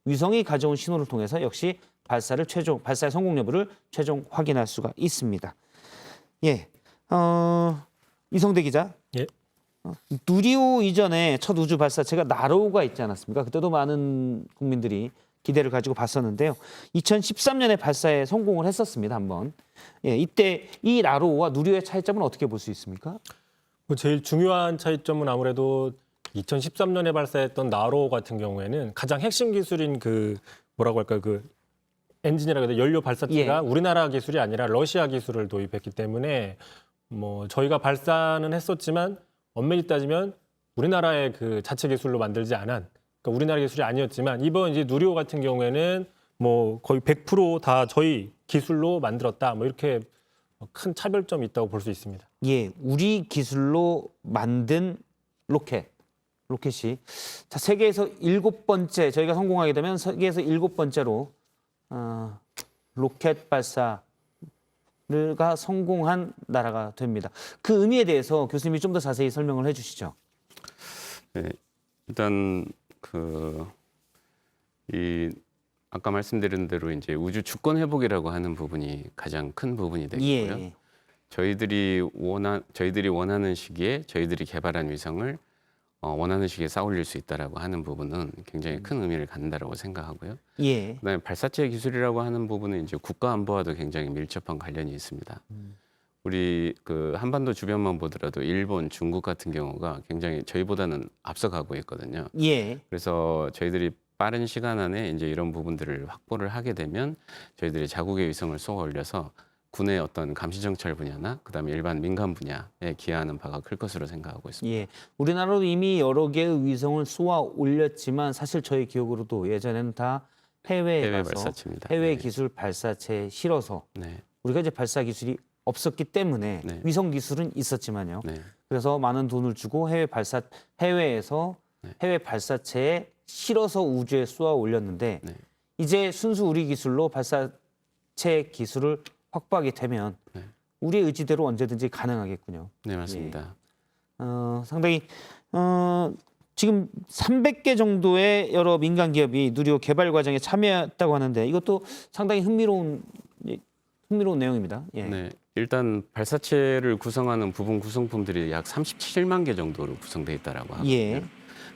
위성이 가져온 신호를 통해서 역시 발사의 성공 여부를 최종 확인할 수가 있습니다. 예, 이성대 기자. 예. 누리호 이전에 첫 우주 발사체가 나로우가 있지 않았습니까? 그때도 많은 국민들이 기대를 가지고 봤었는데요. 2013년에 발사에 성공을 했었습니다, 한번. 예, 이때 이 나로우와 누리호의 차이점은 어떻게 볼 수 있습니까? 제일 중요한 차이점은 아무래도 2013년에 발사했던 나로우 같은 경우에는 가장 핵심 기술인 그 뭐라고 할까요? 그 엔진이라고 해야 연료 발사체가 우리나라 기술이 아니라 러시아 기술을 도입했기 때문에 뭐 저희가 발사는 했었지만 엄밀히 따지면 우리나라의 그 자체 기술로 만들지 않은 그러니까 우리나라 기술이 아니었지만 이번 이제 누리호 같은 경우에는 뭐 거의 100% 저희 기술로 만들었다. 뭐 이렇게 큰 차별점이 있다고 볼 수 있습니다. 예, 우리 기술로 만든 로켓이 자, 세계에서 7번째 저희가 성공하게 되면 세계에서 7번째로 로켓 발사가 성공한 나라가 됩니다. 그 의미에 대해서 교수님이 좀 더 자세히 설명을 해주시죠. 네, 일단 아까 말씀드린 대로 이제 우주 주권 회복이라고 하는 부분이 가장 큰 부분이 되겠고요. 예. 저희들이 원하는 시기에 저희들이 개발한 위성을 원하는 시기에 쌓아올릴 수 있다라고 하는 부분은 굉장히 큰 의미를 갖는다라고 생각하고요. 예. 그다음에 발사체 기술이라고 하는 부분은 이제 국가 안보와도 굉장히 밀접한 관련이 있습니다. 우리 그 한반도 주변만 보더라도 일본, 중국 같은 경우가 굉장히 저희보다는 앞서가고 있거든요. 예. 그래서 저희들이 빠른 시간 안에 이제 이런 부분들을 확보를 하게 되면 저희들이 자국의 위성을 쏘아 올려서 군의 어떤 감시 정찰 분야나 그다음에 일반 민간 분야에 기여하는 바가 클 것으로 생각하고 있습니다. 예, 우리나라도 이미 여러 개의 위성을 쏘아 올렸지만 사실 저희 기억으로도 예전에는 다 해외에 가서 발사체입니다. 해외 네. 기술 발사체에 실어서 네. 우리가 이제 발사 기술이 없었기 때문에 네. 위성 기술은 있었지만요. 네. 그래서 많은 돈을 주고 해외에서 해외 발사체에 실어서 우주에 쏘아 올렸는데 네. 이제 순수 우리 기술로 발사체 기술을 확보하게 되면 우리의 의지대로 언제든지 가능하겠군요. 네, 맞습니다. 상당히 지금 300개 정도의 여러 민간 기업이 누리호 개발 과정에 참여했다고 하는데 이것도 상당히 흥미로운 내용입니다. 예. 네, 일단 발사체를 구성하는 부분 구성품들이 약 37만 개 정도로 구성되어 있다라고 하거든요. 예.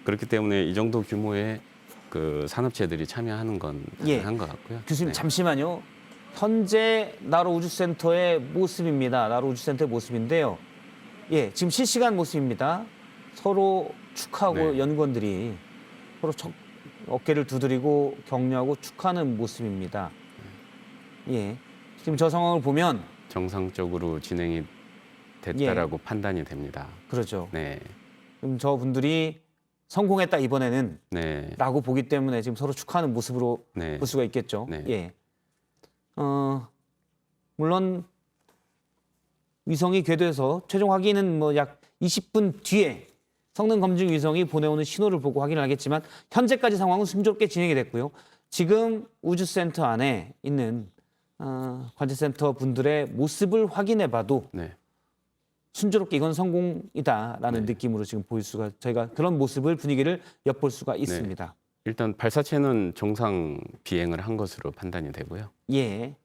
그렇기 때문에 이 정도 규모의 그 산업체들이 참여하는 건 가능한 것 같고요. 교수님 잠시만요. 현재 나로 우주센터의 모습입니다. 나로 우주센터의 모습인데요. 예, 지금 실시간 모습입니다. 서로 축하하고 연구원들이 서로 어깨를 두드리고 격려하고 축하하는 모습입니다. 예, 지금 저 상황을 보면 정상적으로 진행이 됐다라고 판단이 됩니다. 그렇죠. 네. 지금 저분들이 성공했다 이번에는 네. 라고 보기 때문에 지금 서로 축하하는 모습으로 볼 수가 있겠죠. 네. 예. 물론 위성이 궤도에서 최종 확인은 뭐 약 20분 뒤에 성능 검증 위성이 보내오는 신호를 보고 확인을 하겠지만 현재까지 상황은 순조롭게 진행이 됐고요. 지금 우주센터 안에 있는 관제센터 분들의 모습을 확인해봐도 순조롭게 이건 성공이다라는 느낌으로 지금 보일 수가 저희가 그런 모습을 분위기를 엿볼 수가 있습니다. 일단 발사체는 정상 비행을 한 것으로 판단이 되고요. 예.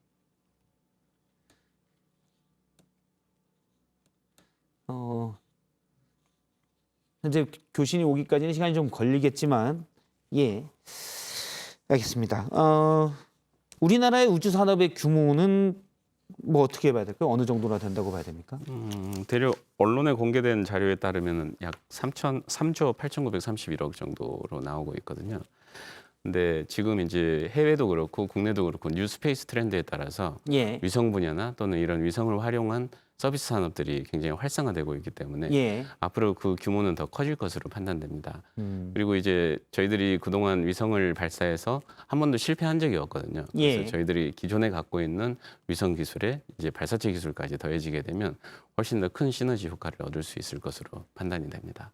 현재 교신이 오기까지는 시간이 좀 걸리겠지만, 예, 알겠습니다. 우리나라의 우주 산업의 규모는 뭐 어떻게 봐야 될까요? 어느 정도나 된다고 봐야 됩니까? 대략 언론에 공개된 자료에 따르면 약 3조 8,931억 정도로 나오고 있거든요. 근데 지금 이제 해외도 그렇고 국내도 그렇고 뉴스페이스 트렌드에 따라서 예. 위성 분야나 또는 이런 위성을 활용한 서비스 산업들이 굉장히 활성화되고 있기 때문에 예. 앞으로 그 규모는 더 커질 것으로 판단됩니다. 그리고 이제 저희들이 그동안 위성을 발사해서 한 번도 실패한 적이 없거든요. 그래서 예. 저희들이 기존에 갖고 있는 위성 기술에 이제 발사체 기술까지 더해지게 되면 훨씬 더 큰 시너지 효과를 얻을 수 있을 것으로 판단이 됩니다.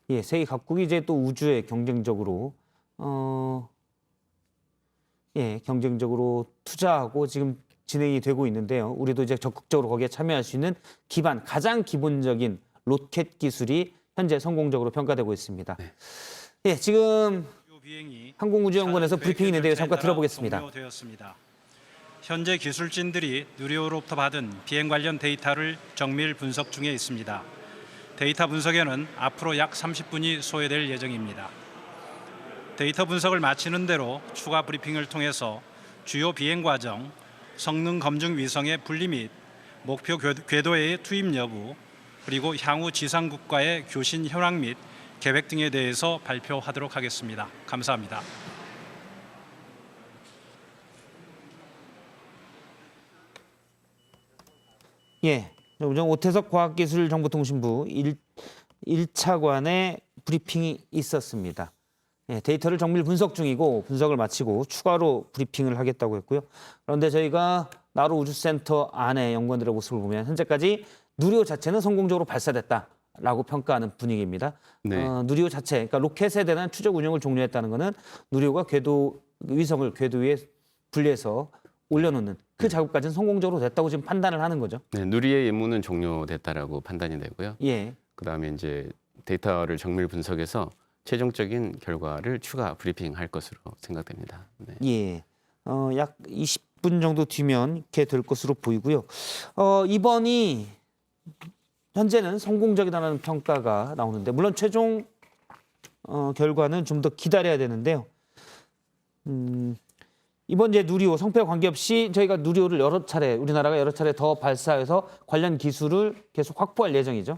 예, 세계 각국이 이제 또 우주에 경쟁적으로 경쟁적으로 투자하고 지금 진행이 되고 있는데요. 우리도 이제 적극적으로 거기에 참여할 수 있는 가장 기본적인 로켓 기술이 현재 성공적으로 평가되고 있습니다. 네. 예, 지금 항공우주연구원에서 브리핑이 있는데요. 잠깐 들어보겠습니다. 종료되었습니다. 현재 기술진들이 누리호로부터 받은 비행 관련 데이터를 정밀 분석 중에 있습니다. 데이터 분석에는 앞으로 약 30분이 소요될 예정입니다. 데이터 분석을 마치는 대로 추가 브리핑을 통해서 주요 비행 과정, 성능 검증 위성의 분리 및 목표 궤도의 투입 여부, 그리고 향후 지상국과의 교신 현황 및 계획 등에 대해서 발표하도록 하겠습니다. 감사합니다. 예, 오태석 과학기술정보통신부 1차관의 브리핑이 있었습니다. 예, 데이터를 정밀 분석 중이고 분석을 마치고 추가로 브리핑을 하겠다고 했고요. 그런데 저희가 나로 우주센터 안에 연구원들의 모습을 보면 현재까지 누리호 자체는 성공적으로 발사됐다라고 평가하는 분위기입니다. 네. 누리호 자체, 그러니까 로켓에 대한 추적 운영을 종료했다는 것은 누리호가 위성을 궤도 위에 분리해서 올려놓는 그 작업까지는 성공적으로 됐다고 지금 판단을 하는 거죠. 네, 누리의 임무는 종료됐다라고 판단이 되고요. 예. 그다음에 이제 데이터를 정밀 분석해서 최종적인 결과를 추가 브리핑할 것으로 생각됩니다. 네. 예. 약 20분 정도 뒤면 이렇게 될 것으로 보이고요. 이번이 현재는 성공적이라는 평가가 나오는데 물론 최종 결과는 좀 더 기다려야 되는데요. 이번 이제 누리호 성패와 관계없이 저희가 누리호를 우리나라가 여러 차례 더 발사해서 관련 기술을 계속 확보할 예정이죠.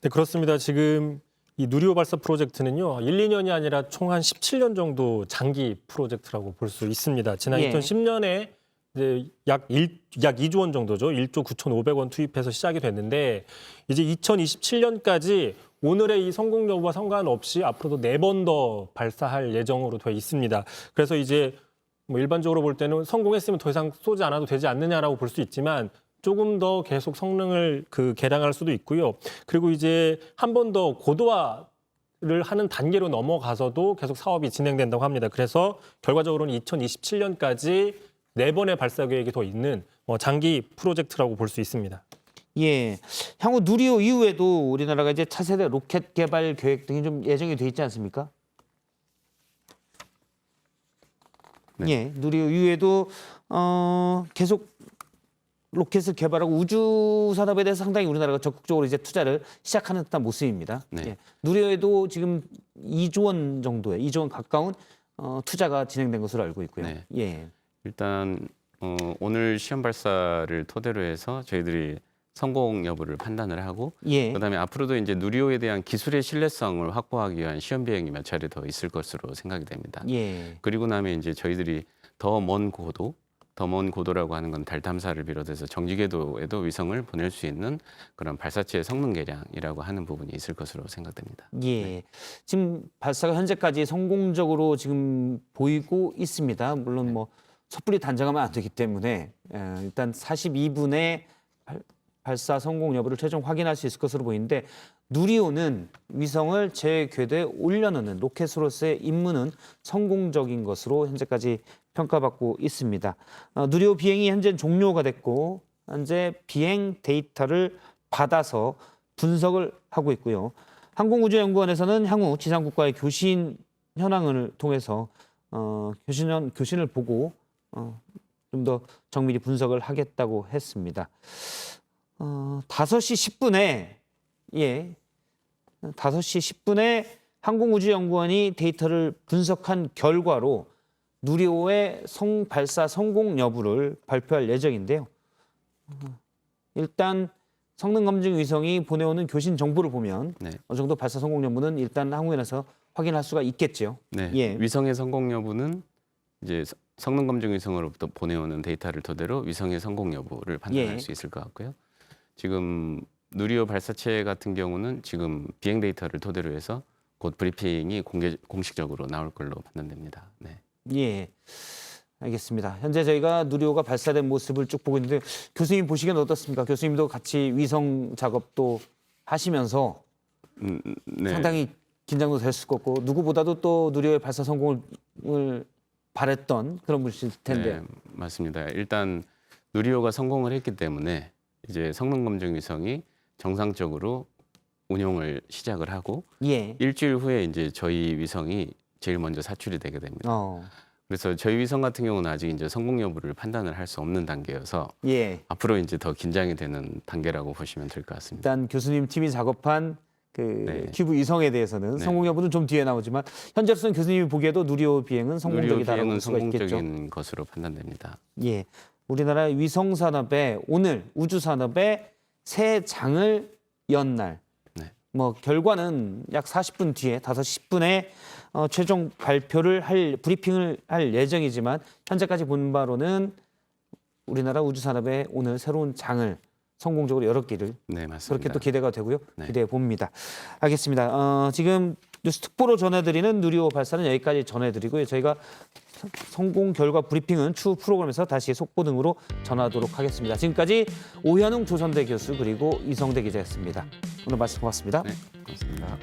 네, 그렇습니다. 지금 이 누리호 발사 프로젝트는요, 1, 2년이 아니라 총 한 17년 정도 장기 프로젝트라고 볼 수 있습니다. 지난 예. 2010년에 이제 약 2조 원 정도죠. 1조 9,500원 투입해서 시작이 됐는데 이제 2027년까지 오늘의 이 성공 여부와 상관없이 앞으로도 4번 더 발사할 예정으로 돼 있습니다. 그래서 이제 뭐 일반적으로 볼 때는 성공했으면 더 이상 쏘지 않아도 되지 않느냐라고 볼 수 있지만 조금 더 계속 성능을 개량할 수도 있고요. 그리고 이제 한 번 더 고도화를 하는 단계로 넘어가서도 계속 사업이 진행된다고 합니다. 그래서 결과적으로는 2027년까지 4번의 발사 계획이 더 있는 장기 프로젝트라고 볼 수 있습니다. 예, 향후 누리호 이후에도 우리나라가 이제 차세대 로켓 개발 계획 등이 좀 예정이 돼 있지 않습니까? 네. 예, 누리호 이후에도 계속 로켓을 개발하고 우주 산업에 대해서 상당히 우리나라가 적극적으로 이제 투자를 시작하는 듯한 모습입니다. 네. 예, 누리호에도 지금 2조 원 정도의 2조 원 가까운 투자가 진행된 것으로 알고 있고요. 네. 예. 일단 오늘 시험 발사를 토대로 해서 저희들이 성공 여부를 판단을 하고 예. 그다음에 앞으로도 이제 누리호에 대한 기술의 신뢰성을 확보하기 위한 시험 비행이 몇 차례 더 있을 것으로 생각이 됩니다. 예. 그리고 나면 이제 저희들이 더 먼 고도라고 하는 건 달 탐사를 비롯해서 정지 궤도에도 위성을 보낼 수 있는 그런 발사체의 성능 개량이라고 하는 부분이 있을 것으로 생각됩니다. 예. 지금 발사가 현재까지 성공적으로 지금 보이고 있습니다. 물론 뭐 섣불리 단정하면 안 되기 때문에 일단 42분의 발사 성공 여부를 최종 확인할 수 있을 것으로 보이는데 누리호는 위성을 제 궤도에 올려놓는 로켓으로서의 임무는 성공적인 것으로 현재까지 평가받고 있습니다. 누리호 비행이 현재 종료가 됐고 현재 비행 데이터를 받아서 분석을 하고 있고요. 항공우주연구원에서는 향후 지상국과의 교신 현황을 통해서 교신을 보고 좀 더 정밀히 분석을 하겠다고 했습니다. 5시 10분에 5시 10분에 항공우주연구원이 데이터를 분석한 결과로 누리호의 발사 성공 여부를 발표할 예정인데요. 일단 성능 검증 위성이 보내오는 교신 정보를 보면 네. 어느 정도 발사 성공 여부는 일단 항공연에서 확인할 수가 있겠죠. 네. 예. 위성의 성공 여부는 이제 성능 검증 위성으로부터 보내오는 데이터를 토대로 위성의 성공 여부를 판단할 예. 수 있을 것 같고요. 지금 누리호 발사체 같은 경우는 지금 비행 데이터를 토대로 해서 곧 브리핑이 공식적으로 나올 걸로 판단됩니다. 네. 예. 알겠습니다. 현재 저희가 누리호가 발사된 모습을 쭉 보고 있는데 교수님 보시기엔 어떻습니까? 교수님도 같이 위성 작업도 하시면서 네. 상당히 긴장도 됐을 거고 누구보다도 또 누리호의 발사 성공을 바랬던 그런 분이실 텐데. 네, 맞습니다. 일단 누리호가 성공을 했기 때문에 이제 성능 검증 위성이 정상적으로 운용을 시작을 하고 예. 일주일 후에 이제 저희 위성이 제일 먼저 사출이 되게 됩니다. 그래서 저희 위성 같은 경우는 아직 이제 성공 여부를 판단을 할 수 없는 단계여서 예. 앞으로 이제 더 긴장이 되는 단계라고 보시면 될 것 같습니다. 일단 교수님 팀이 작업한 그 네. 큐브 위성에 대해서는 네. 성공 여부는 좀 뒤에 나오지만 현재로서는 교수님이 보기에도 누리호 비행은 누리호 성공적이다라고 비행은 볼 수가 있겠죠. 성공적인 것으로 판단됩니다. 예. 우리나라 위성 산업의 오늘 우주 산업의 새 장을 연 날. 네. 뭐 결과는 약 40분 뒤에 5시 10분에 최종 발표를 브리핑을 할 예정이지만 현재까지 본 바로는 우리나라 우주 산업의 오늘 새로운 장을 성공적으로 열었기를 네, 맞습니다. 그렇게 또 기대가 되고요. 네. 기대해 봅니다. 알겠습니다. 지금 뉴스 특보로 전해드리는 누리호 발사는 여기까지 전해드리고요. 저희가 성공 결과 브리핑은 추후 프로그램에서 다시 속보 등으로 전하도록 하겠습니다. 지금까지 오현웅 조선대 교수 그리고 이성대 기자였습니다. 오늘 말씀 고맙습니다. 네, 고맙습니다.